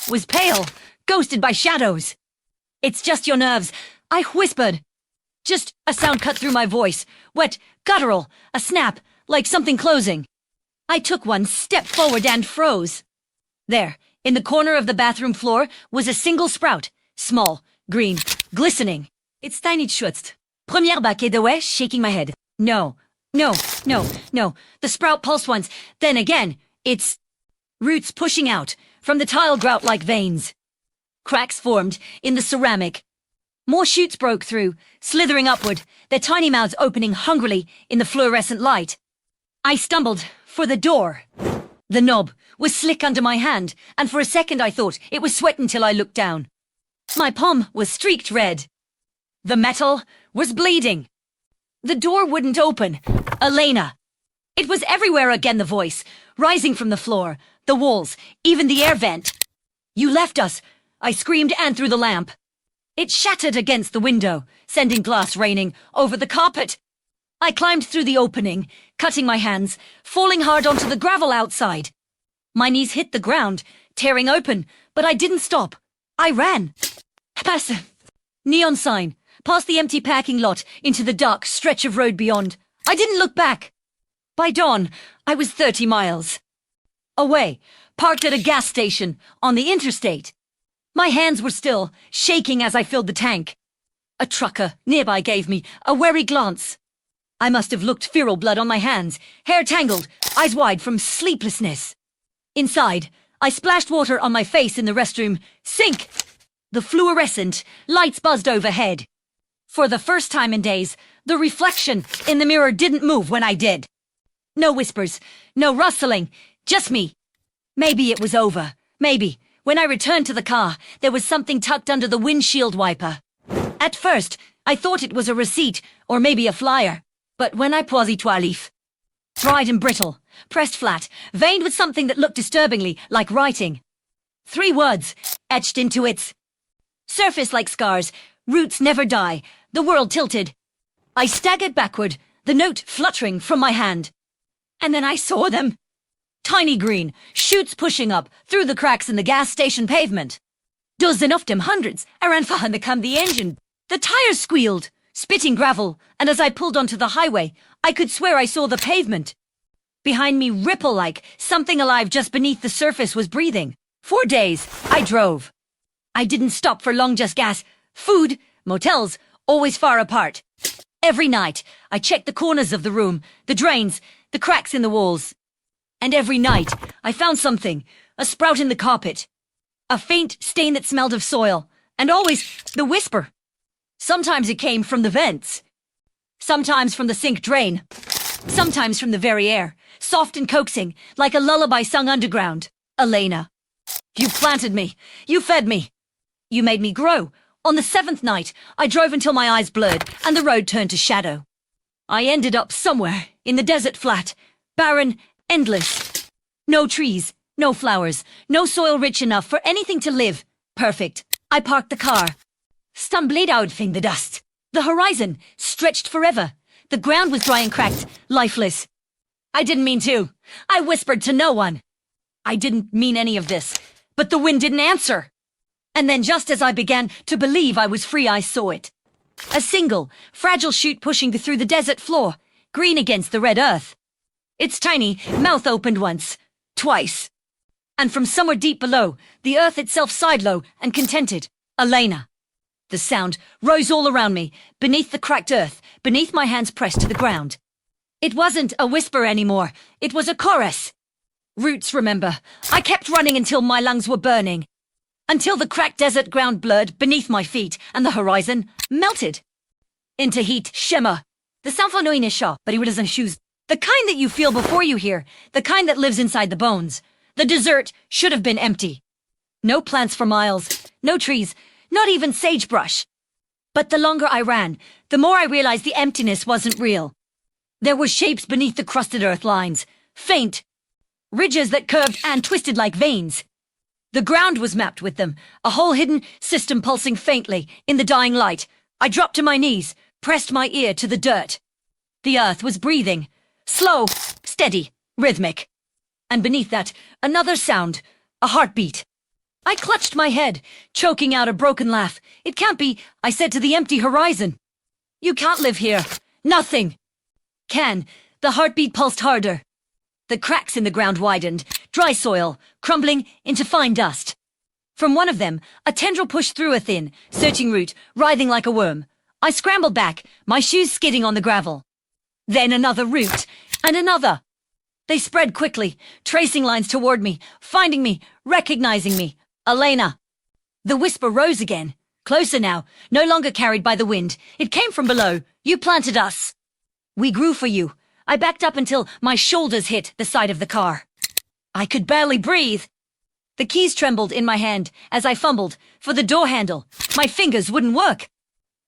was pale, ghosted by shadows. It's just your nerves, I whispered. Just a sound cut through my voice, wet, guttural, a snap, like something closing. I took one step forward and froze. There, in the corner of the bathroom floor, was a single sprout, small, green, glistening. It's tiny schützt. Première baquet de ouais, shaking my head. No, the sprout pulsed once, then again, its roots pushing out from the tile grout like veins. Cracks formed in the ceramic. More shoots broke through, slithering upward, their tiny mouths opening hungrily in the fluorescent light. I stumbled for the door. The knob was slick under my hand, and for a second I thought it was sweat until I looked down. My palm was streaked red. The metal was bleeding. The door wouldn't open. Elena. It was everywhere again, the voice, rising from the floor, the walls, even the air vent. You left us, I screamed and threw the lamp. It shattered against the window, sending glass raining over the carpet. I climbed through the opening, cutting my hands, falling hard onto the gravel outside. My knees hit the ground, tearing open, but I didn't stop. I ran. Past the neon sign, past the empty parking lot, into the dark stretch of road beyond. I didn't look back. By dawn, I was 30 miles away, parked at a gas station on the interstate. My hands were still shaking as I filled the tank. A trucker nearby gave me a wary glance. I must have looked feral blood on my hands, hair tangled, eyes wide from sleeplessness. Inside, I splashed water on my face in the restroom sink. The fluorescent lights buzzed overhead. For the first time in days, the reflection in the mirror didn't move when I did. No whispers, no rustling, just me. Maybe it was over. Maybe, when I returned to the car, there was something tucked under the windshield wiper. At first, I thought it was a receipt, or maybe a flyer. But when I poisi toilif, dried and brittle, pressed flat, veined with something that looked disturbingly like writing. 3 words, etched into its surface like scars. Roots never die. The world tilted. I staggered backward, the note fluttering from my hand. And then I saw them. Tiny green, shoots pushing up through the cracks in the gas station pavement. Dozen of them, hundreds, around fahan come the engine. The tires squealed, spitting gravel, and as I pulled onto the highway, I could swear I saw the pavement. Behind me, ripple-like, something alive just beneath the surface was breathing. 4 days, I drove. I didn't stop for long, just gas. Food, motels, always far apart. Every night, I checked the corners of the room, the drains, the cracks in the walls. And every night, I found something, a sprout in the carpet, a faint stain that smelled of soil, and always the whisper. Sometimes it came from the vents, sometimes from the sink drain, sometimes from the very air, soft and coaxing, like a lullaby sung underground. Elena, you planted me, you fed me, you made me grow. On the 7th night, I drove until my eyes blurred and the road turned to shadow. I ended up somewhere in the desert flat, barren, endless. No trees, no flowers, no soil rich enough for anything to live. Perfect. I parked the car. Stumbled out from the dust. The horizon stretched forever. The ground was dry and cracked, lifeless. I didn't mean to. I whispered to no one. I didn't mean any of this, but the wind didn't answer. And then just as I began to believe I was free, I saw it. A single, fragile shoot pushing through the desert floor, green against the red earth. Its tiny mouth opened once, twice. And from somewhere deep below, the earth itself sighed low and contented. Elena. The sound rose all around me, beneath the cracked earth, beneath my hands pressed to the ground. It wasn't a whisper anymore. It was a chorus. Roots, remember. I kept running until my lungs were burning. Until the cracked desert ground blurred beneath my feet and the horizon melted into heat, shimmer. The symphony shah, but he doesn't shoes. The kind that you feel before you hear, the kind that lives inside the bones. The desert should have been empty. No plants for miles, no trees, not even sagebrush. But the longer I ran, the more I realized the emptiness wasn't real. There were shapes beneath the crusted earth lines, faint, ridges that curved and twisted like veins. The ground was mapped with them, a whole hidden system pulsing faintly in the dying light, I dropped to my knees, pressed my ear to the dirt. The earth was breathing. Slow, steady, rhythmic. And beneath that, another sound, a heartbeat. I clutched my head, choking out a broken laugh. It can't be, I said to the empty horizon. You can't live here. Nothing. Can. The heartbeat pulsed harder. The cracks in the ground widened, dry soil, crumbling into fine dust. From one of them, a tendril pushed through a thin, searching root, writhing like a worm. I scrambled back, my shoes skidding on the gravel. Then another root, and another. They spread quickly, tracing lines toward me, finding me, recognizing me. Elena. The whisper rose again. Closer now, no longer carried by the wind. It came from below. You planted us. We grew for you. I backed up until my shoulders hit the side of the car. I could barely breathe. The keys trembled in my hand as I fumbled for the door handle. My fingers wouldn't work.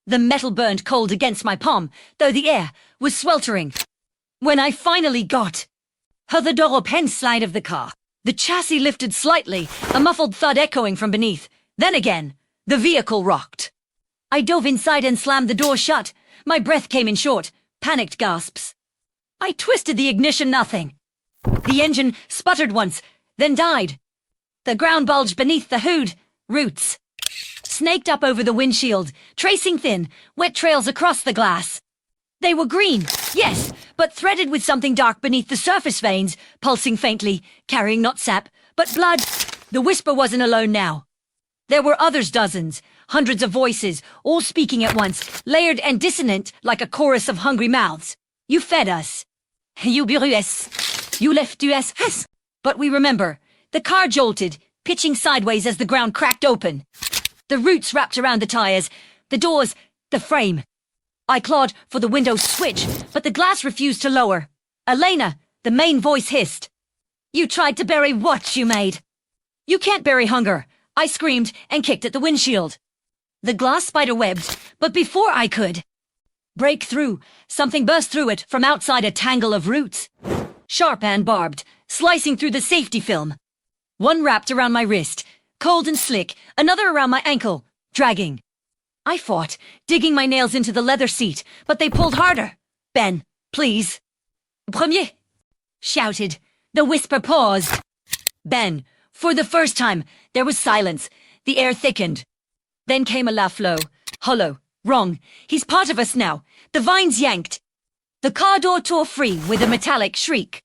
The metal burned cold against my palm, though the air was sweltering. When I finally got the door open side of the car, the chassis lifted slightly, a muffled thud echoing from beneath. Then again, the vehicle rocked. I dove inside and slammed the door shut. My breath came in short, panicked gasps. I twisted the ignition, nothing. The engine sputtered once, then died. The ground bulged beneath the hood. Roots snaked up over the windshield, tracing thin, wet trails across the glass. They were green, yes, but threaded with something dark beneath the surface veins, pulsing faintly, carrying not sap, but blood. The whisper wasn't alone now. There were others, dozens, hundreds of voices, all speaking at once, layered and dissonant like a chorus of hungry mouths. You fed us. You buried us. You left us. But we remember. The car jolted, pitching sideways as the ground cracked open. The roots wrapped around the tires, the doors, the frame. I clawed for the window switch, but the glass refused to lower. Elena, the main voice hissed. You tried to bury what you made. You can't bury hunger. I screamed and kicked at the windshield. The glass spider webbed, but before I could break through, something burst through it from outside a tangle of roots. Sharp and barbed, slicing through the safety film. One wrapped around my wrist, cold and slick, another around my ankle, dragging. I fought, digging my nails into the leather seat, but they pulled harder. Ben, please. Premier, shouted. The whisper paused. Ben, for the first time, there was silence. The air thickened. Then came a laugh low, hollow, wrong. He's part of us now. The vines yanked. The car door tore free with a metallic shriek.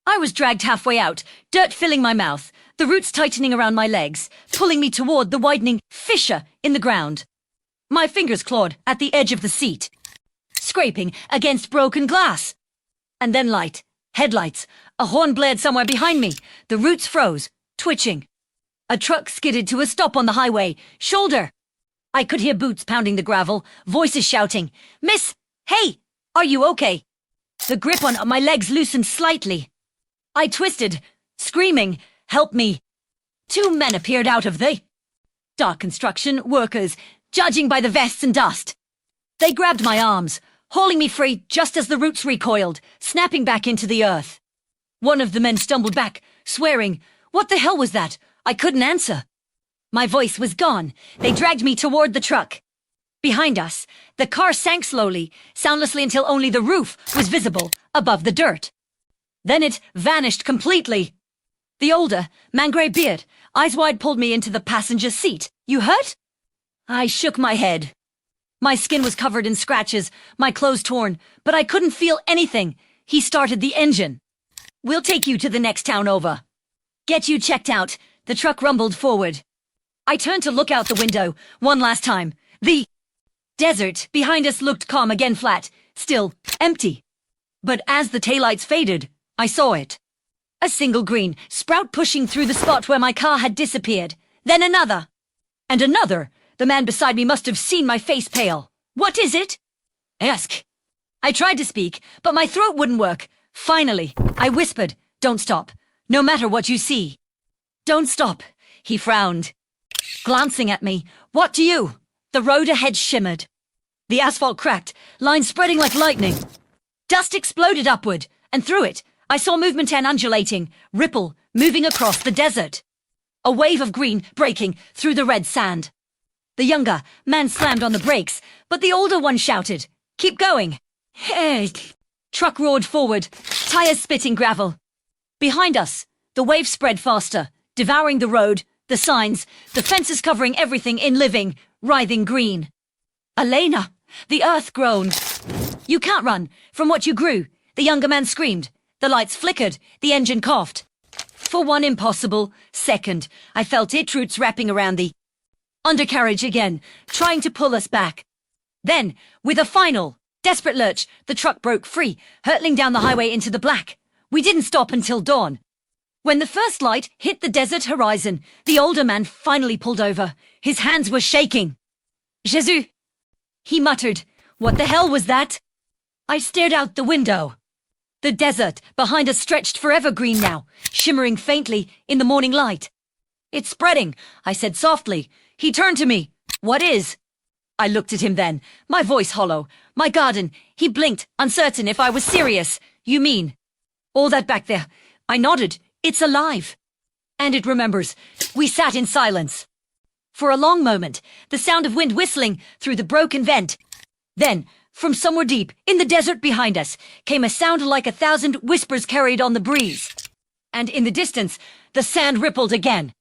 I was dragged halfway out, dirt filling my mouth, the roots tightening around my legs, pulling me toward the widening fissure in the ground. My fingers clawed at the edge of the seat, scraping against broken glass. And then light, headlights, a horn blared somewhere behind me. The roots froze, twitching. A truck skidded to a stop on the highway, shoulder. I could hear boots pounding the gravel, voices shouting, Miss, hey, are you okay? The grip on my legs loosened slightly. I twisted, screaming, help me. Two men appeared out of the dark construction workers, judging by the vests and dust. They grabbed my arms, hauling me free just as the roots recoiled, snapping back into the earth. One of the men stumbled back, swearing, what the hell was that? I couldn't answer. My voice was gone. They dragged me toward the truck. Behind us, the car sank slowly, soundlessly until only the roof was visible above the dirt. Then it vanished completely. The older, man grey beard, eyes wide, pulled me into the passenger seat. You hurt? I shook my head. My skin was covered in scratches, my clothes torn, but I couldn't feel anything. He started the engine. We'll take you to the next town over. Get you checked out. The truck rumbled forward. I turned to look out the window, one last time. The desert behind us looked calm again, flat, still, empty. But as the taillights faded, I saw it. A single green sprout pushing through the spot where my car had disappeared. Then another. And another. The man beside me must have seen my face pale. What is it? Ask. I tried to speak, but my throat wouldn't work. Finally, I whispered, don't stop, no matter what you see. Don't stop, he frowned. Glancing at me, what do you? The road ahead shimmered. The asphalt cracked, lines spreading like lightning. Dust exploded upward, and through it, I saw movement and undulating, ripple, moving across the desert. A wave of green breaking through the red sand. The younger man slammed on the brakes, but the older one shouted, "Keep going!" Hey! Truck roared forward, tires spitting gravel. Behind us, the wave spread faster, devouring the road, the signs, the fences covering everything in living, writhing green. "Elena!" The earth groaned. "You can't run from what you grew," the younger man screamed. The lights flickered, the engine coughed. For one impossible second, I felt its roots wrapping around the undercarriage again, trying to pull us back. Then, with a final, desperate lurch, the truck broke free, hurtling down the highway into the black. We didn't stop until dawn. When the first light hit the desert horizon, the older man finally pulled over. His hands were shaking. "Jesus!" he muttered. "What the hell was that?" I stared out the window. The desert behind us stretched forever green now, shimmering faintly in the morning light. "It's spreading," I said softly. He turned to me. "What is?" I looked at him then, my voice hollow. "My garden." He blinked, uncertain if I was serious. "You mean all that back there?" I nodded. "It's alive. And it remembers." We sat in silence. For a long moment, the sound of wind whistling through the broken vent. Then, from somewhere deep, in the desert behind us, came a sound like 1,000 whispers carried on the breeze. And in the distance, the sand rippled again.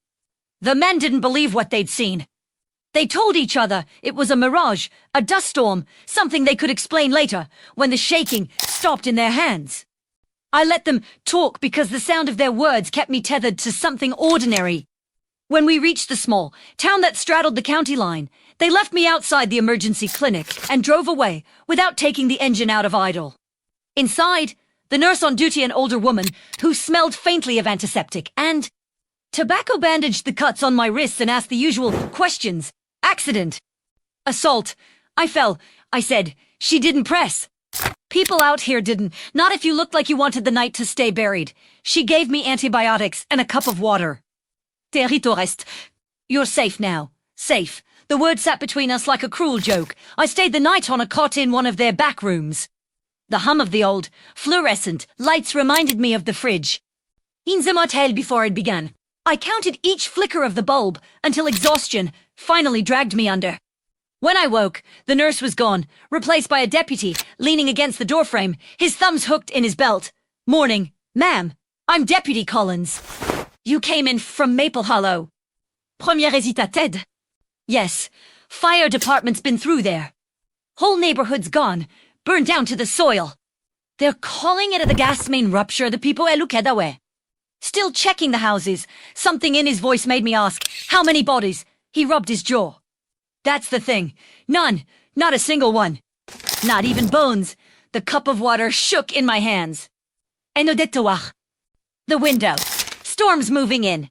The men didn't believe what they'd seen. They told each other it was a mirage, a dust storm, something they could explain later, when the shaking stopped in their hands. I let them talk because the sound of their words kept me tethered to something ordinary. When we reached the small town that straddled the county line, they left me outside the emergency clinic and drove away without taking the engine out of idle. Inside, the nurse on duty, an older woman who smelled faintly of antiseptic and tobacco, bandaged the cuts on my wrists and asked the usual questions. "Accident. Assault. I fell," I said. "She didn't press. People out here didn't. Not if you looked like you wanted the night to stay buried." She gave me antibiotics and a cup of water. "Territorist. You're safe now. Safe." The word sat between us like a cruel joke. I stayed the night on a cot in one of their back rooms. The hum of the old, fluorescent lights reminded me of the fridge. In the motel before it began. I counted each flicker of the bulb until exhaustion finally dragged me under. When I woke, the nurse was gone, replaced by a deputy leaning against the doorframe, his thumbs hooked in his belt. "Morning, ma'am. I'm Deputy Collins. You came in from Maple Hollow." "Première hésitated." "Yes, fire department's been through there. Whole neighborhood's gone, burned down to the soil. They're calling it the gas main rupture, the people elukedawe. Still checking the houses." Something in his voice made me ask, "How many bodies?" He rubbed his jaw. "That's the thing. None. Not a single one. Not even bones." The cup of water shook in my hands. "Enodetawach." The window. "Storm's moving in.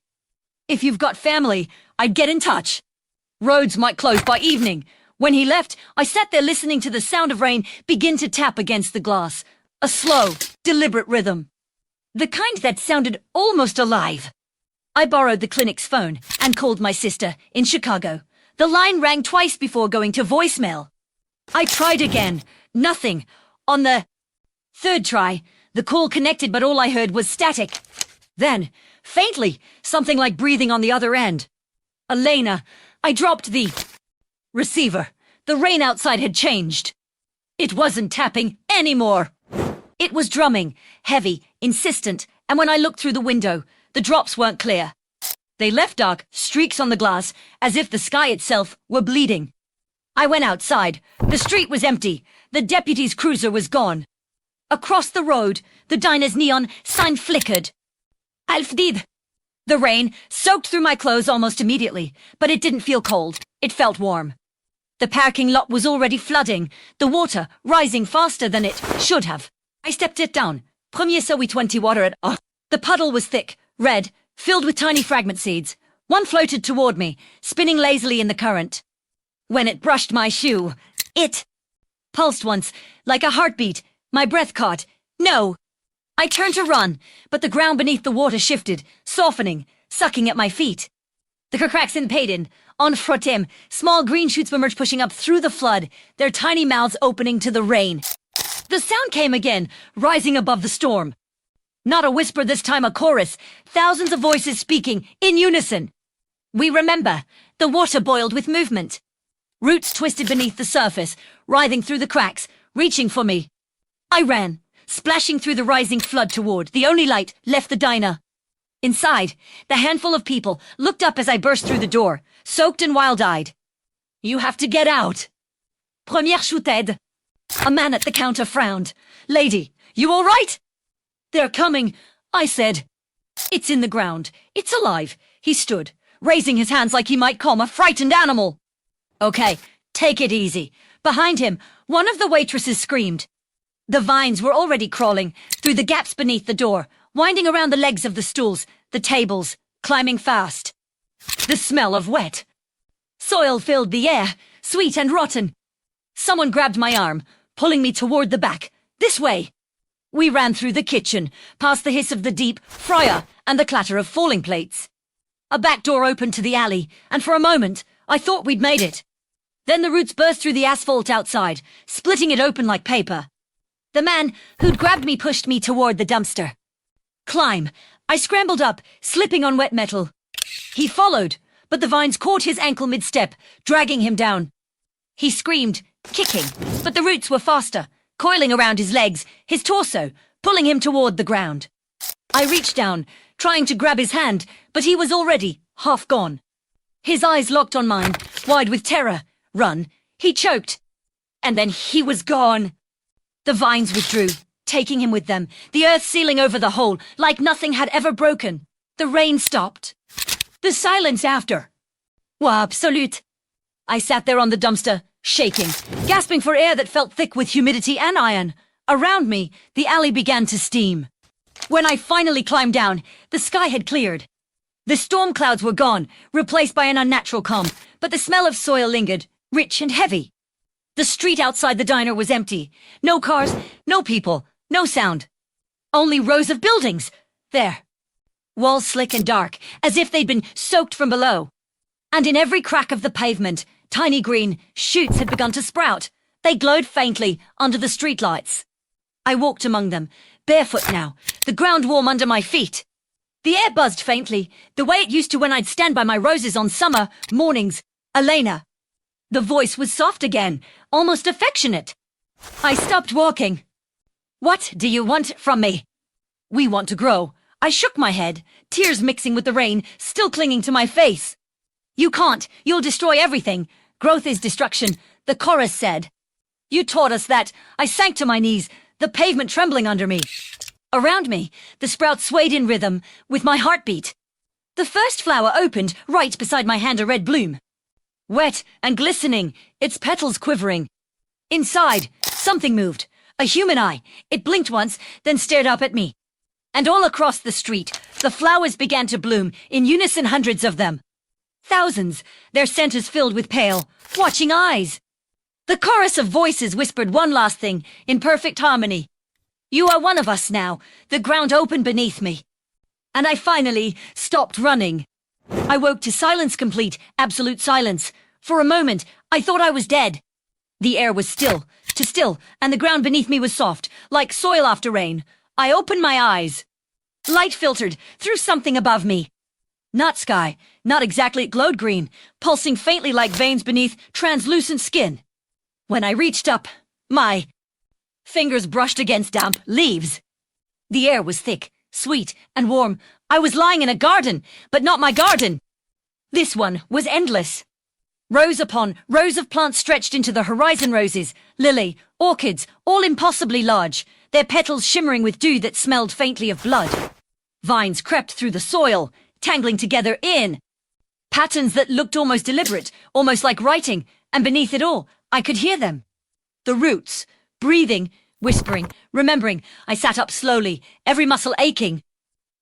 If you've got family, I'd get in touch. Roads might close by evening." When he left, I sat there listening to the sound of rain begin to tap against the glass. A slow, deliberate rhythm. The kind that sounded almost alive. I borrowed the clinic's phone and called my sister in Chicago. The line rang twice before going to voicemail. I tried again. Nothing. On the third try, the call connected, but all I heard was static. Then, faintly, something like breathing on the other end. "Elena." I dropped the receiver. The rain outside had changed. It wasn't tapping anymore. It was drumming, heavy, insistent, and when I looked through the window, the drops weren't clear. They left dark streaks on the glass, as if the sky itself were bleeding. I went outside. The street was empty. The deputy's cruiser was gone. Across the road, the diner's neon sign flickered. "Alfdid." The rain soaked through my clothes almost immediately, but it didn't feel cold. It felt warm. The parking lot was already flooding, the water rising faster than it should have. I stepped it down. Premier so we 20 water at The puddle was thick, red, filled with tiny fragment seeds. One floated toward me, spinning lazily in the current. When it brushed my shoe, it pulsed once, like a heartbeat. My breath caught. "No!" I turned to run, but the ground beneath the water shifted, softening, sucking at my feet. The cracks in Payden, on Frotem, small green shoots emerged, pushing up through the flood, their tiny mouths opening to the rain. The sound came again, rising above the storm. Not a whisper this time, a chorus, thousands of voices speaking in unison. "We remember. The water boiled with movement. Roots twisted beneath the surface, writhing through the cracks, reaching for me. I ran, splashing through the rising flood toward the only light left the diner. Inside, the handful of people looked up as I burst through the door, soaked and wild-eyed. "You have to get out." Première chute. A man at the counter frowned. "Lady, you all right?" "They're coming," I said. "It's in the ground. It's alive." He stood, raising his hands like he might calm a frightened animal. "Okay, take it easy." Behind him, one of the waitresses screamed. The vines were already crawling through the gaps beneath the door, winding around the legs of the stools, the tables, climbing fast. The smell of wet soil filled the air, sweet and rotten. Someone grabbed my arm, pulling me toward the back. "This way." We ran through the kitchen, past the hiss of the deep fryer and the clatter of falling plates. A back door opened to the alley, and for a moment, I thought we'd made it. Then the roots burst through the asphalt outside, splitting it open like paper. The man who'd grabbed me pushed me toward the dumpster. "Climb." I scrambled up, slipping on wet metal. He followed, but the vines caught his ankle mid-step, dragging him down. He screamed, kicking, but the roots were faster, coiling around his legs, his torso, pulling him toward the ground. I reached down, trying to grab his hand, but he was already half gone. His eyes locked on mine, wide with terror. "Run." He choked. And then he was gone. The vines withdrew, taking him with them, the earth sealing over the hole like nothing had ever broken. The rain stopped. The silence after. Wa absolute. I sat there on the dumpster, shaking, gasping for air that felt thick with humidity and iron. Around me, the alley began to steam. When I finally climbed down, the sky had cleared. The storm clouds were gone, replaced by an unnatural calm, but the smell of soil lingered, rich and heavy. The street outside the diner was empty. No cars, no people, no sound. Only rows of buildings. There. Walls slick and dark, as if they'd been soaked from below. And in every crack of the pavement, tiny green shoots had begun to sprout. They glowed faintly under the streetlights. I walked among them, barefoot now, the ground warm under my feet. The air buzzed faintly, the way it used to when I'd stand by my roses on summer mornings. "Elena." The voice was soft again, almost affectionate. I stopped walking. "What do you want from me?" "We want to grow." I shook my head, tears mixing with the rain, still clinging to my face. "You can't. You'll destroy everything. Growth is destruction," the chorus said. "You taught us that." I sank to my knees, the pavement trembling under me. Around me, the sprouts swayed in rhythm with my heartbeat. The first flower opened right beside my hand, a red bloom. Wet and glistening, its petals quivering. Inside, something moved. A human eye. It blinked once, then stared up at me. And all across the street, the flowers began to bloom, in unison, hundreds of them. Thousands, their centers filled with pale, watching eyes. The chorus of voices whispered one last thing, in perfect harmony. "You are one of us now." The ground opened beneath me. And I finally stopped running. I woke to silence complete, absolute silence. For a moment, I thought I was dead. The air was still, and the ground beneath me was soft, like soil after rain. I opened my eyes. Light filtered through something above me. Not sky, not exactly, it glowed green, pulsing faintly like veins beneath translucent skin. When I reached up, my fingers brushed against damp leaves. The air was thick, sweet, and warm. I was lying in a garden, but not my garden. This one was endless. Rows upon rows of plants stretched into the horizon, roses, lily, orchids, all impossibly large, their petals shimmering with dew that smelled faintly of blood. Vines crept through the soil, tangling together in patterns that looked almost deliberate, almost like writing, and beneath it all, I could hear them. The roots, breathing, whispering, remembering. I sat up slowly, every muscle aching.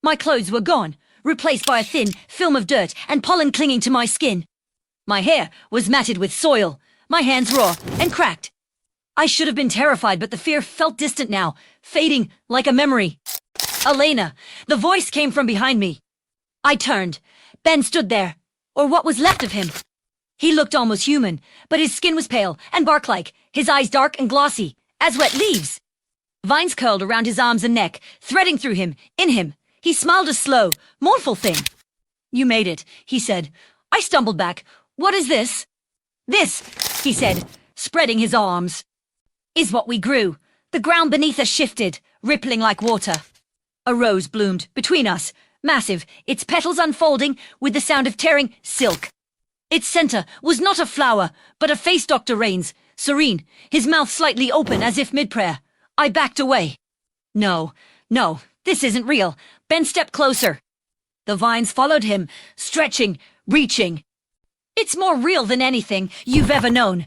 My clothes were gone, replaced by a thin film of dirt and pollen clinging to my skin. My hair was matted with soil, my hands raw and cracked. I should have been terrified, but the fear felt distant now, fading like a memory. "Elena!" The voice came from behind me. I turned. Ben stood there, or what was left of him. He looked almost human, but his skin was pale and bark-like, his eyes dark and glossy, as wet leaves. Vines curled around his arms and neck, threading through him, in him. He smiled a slow, mournful thing. "You made it," he said. I stumbled back. "What is this?" "This," he said, spreading his arms. Is what we grew. The ground beneath us shifted, rippling like water. A rose bloomed between us, massive, its petals unfolding with the sound of tearing silk. Its center was not a flower, but a face Dr. Rains, serene, his mouth slightly open as if mid-prayer. I backed away. No, this isn't real. Ben stepped closer. The vines followed him, stretching, reaching. It's more real than anything you've ever known.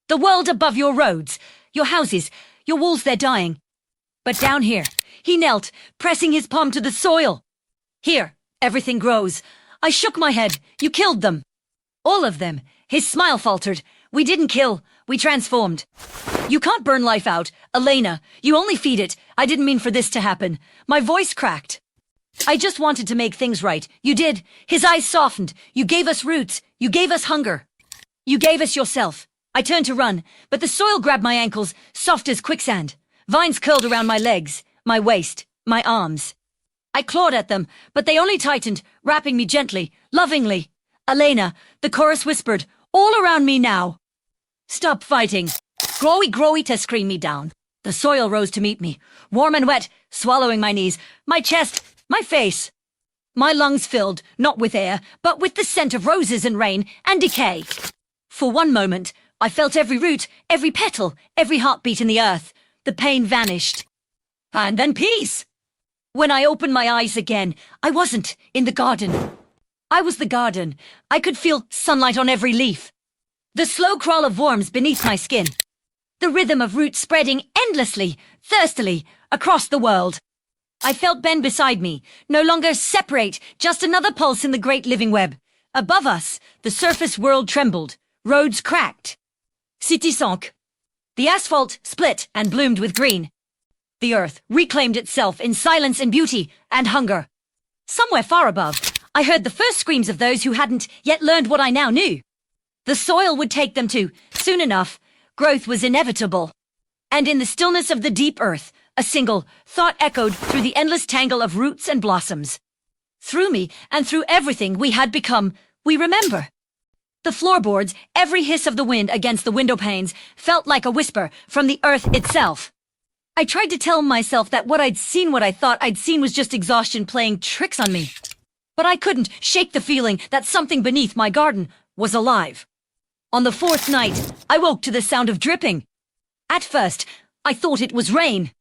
The world above your roads, your houses, your walls, they're dying. But down here, he knelt, pressing his palm to the soil. Here, everything grows. I shook my head. You killed them. All of them. His smile faltered. We didn't kill. We transformed. You can't burn life out. Elena, you only feed it. I didn't mean for this to happen. My voice cracked. I just wanted to make things right. You did. His eyes softened. You gave us roots. You gave us hunger. You gave us yourself. I turned to run, but the soil grabbed my ankles, soft as quicksand. Vines curled around my legs, my waist, my arms. I clawed at them, but they only tightened, wrapping me gently, lovingly. Elena, the chorus whispered, all around me now. Stop fighting. Growy to scream me down. The soil rose to meet me, warm and wet, swallowing my knees, my chest, my face. My lungs filled, not with air, but with the scent of roses and rain and decay. For one moment, I felt every root, every petal, every heartbeat in the earth. The pain vanished. And then peace. When I opened my eyes again, I wasn't in the garden. I was the garden. I could feel sunlight on every leaf. The slow crawl of worms beneath my skin. The rhythm of roots spreading endlessly, thirstily, across the world. I felt Ben beside me, no longer separate, just another pulse in the great living web. Above us, the surface world trembled. Roads cracked. City sank. The asphalt split and bloomed with green. The earth reclaimed itself in silence and beauty and hunger. Somewhere far above, I heard the first screams of those who hadn't yet learned what I now knew. The soil would take them to, soon enough, growth was inevitable. And in the stillness of the deep earth, a single thought echoed through the endless tangle of roots and blossoms. Through me and through everything we had become, we remember. The floorboards, every hiss of the wind against the window panes, felt like a whisper from the earth itself. I tried to tell myself that what I thought I'd seen was just exhaustion playing tricks on me. But I couldn't shake the feeling that something beneath my garden was alive. On the fourth night, I woke to the sound of dripping. At first, I thought it was rain.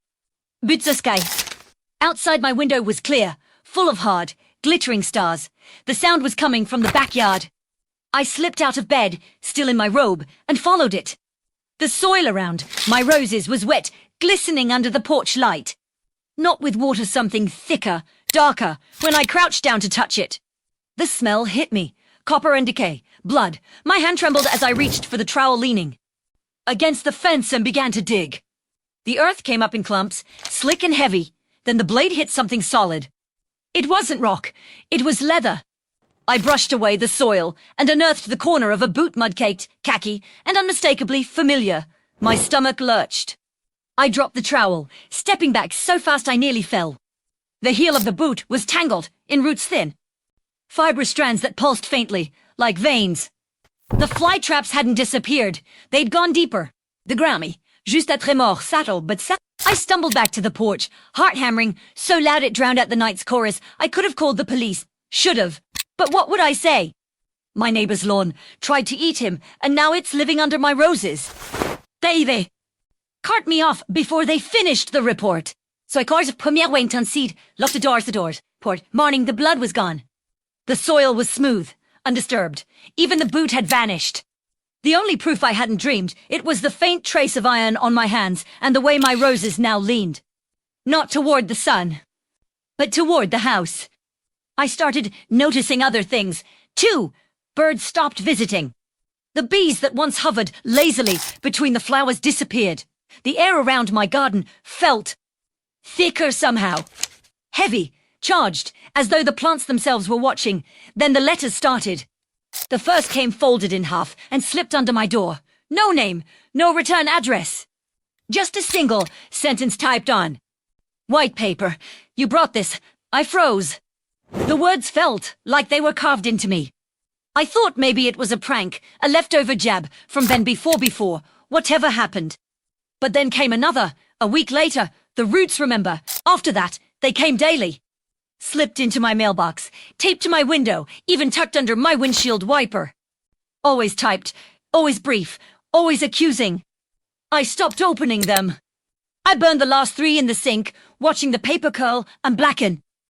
But the sky outside my window was clear, full of hard, glittering stars. The sound was coming from the backyard. I slipped out of bed, still in my robe, and followed it. The soil around my roses was wet, glistening under the porch light. Not with water, something thicker, darker, when I crouched down to touch it. The smell hit me, copper and decay, blood. My hand trembled as I reached for the trowel, leaning against the fence, and began to dig. The earth came up in clumps, slick and heavy. Then the blade hit something solid. It wasn't rock, it was leather. I brushed away the soil and unearthed the corner of a boot mud-caked, khaki, and unmistakably familiar. My stomach lurched. I dropped the trowel, stepping back so fast I nearly fell. The heel of the boot was tangled, in roots thin. Fibrous strands that pulsed faintly, like veins. The flytraps hadn't disappeared. They'd gone deeper. The Grammy, juste après mort, saddle, but I stumbled back to the porch, heart hammering, so loud it drowned out the night's chorus. I could have called the police. Should have. But what would I say? My neighbor's lawn tried to eat him, and now it's living under my roses. They cart me off before they finished the report. So I called Premier Wayne seed, locked the doors. Port, morning the blood was gone. The soil was smooth, undisturbed. Even the boot had vanished. The only proof I hadn't dreamed, it was the faint trace of iron on my hands and the way my roses now leaned. Not toward the sun, but toward the house. I started noticing other things, too. Birds stopped visiting. The bees that once hovered lazily between the flowers disappeared. The air around my garden felt thicker somehow. Heavy, charged, as though the plants themselves were watching. Then the letters started. The first came folded in half and slipped under my door. No name, no return address. Just a single sentence typed on. White paper. You brought this. I froze. The words felt like they were carved into me. I thought maybe it was a prank, a leftover jab from Ben before, whatever happened. But then came another, a week later, the Roots, remember. After that, they came daily. Slipped into my mailbox, taped to my window, even tucked under my windshield wiper. Always typed, always brief, always accusing. I stopped opening them. I burned the last 3 in the sink, watching the paper curl and blacken.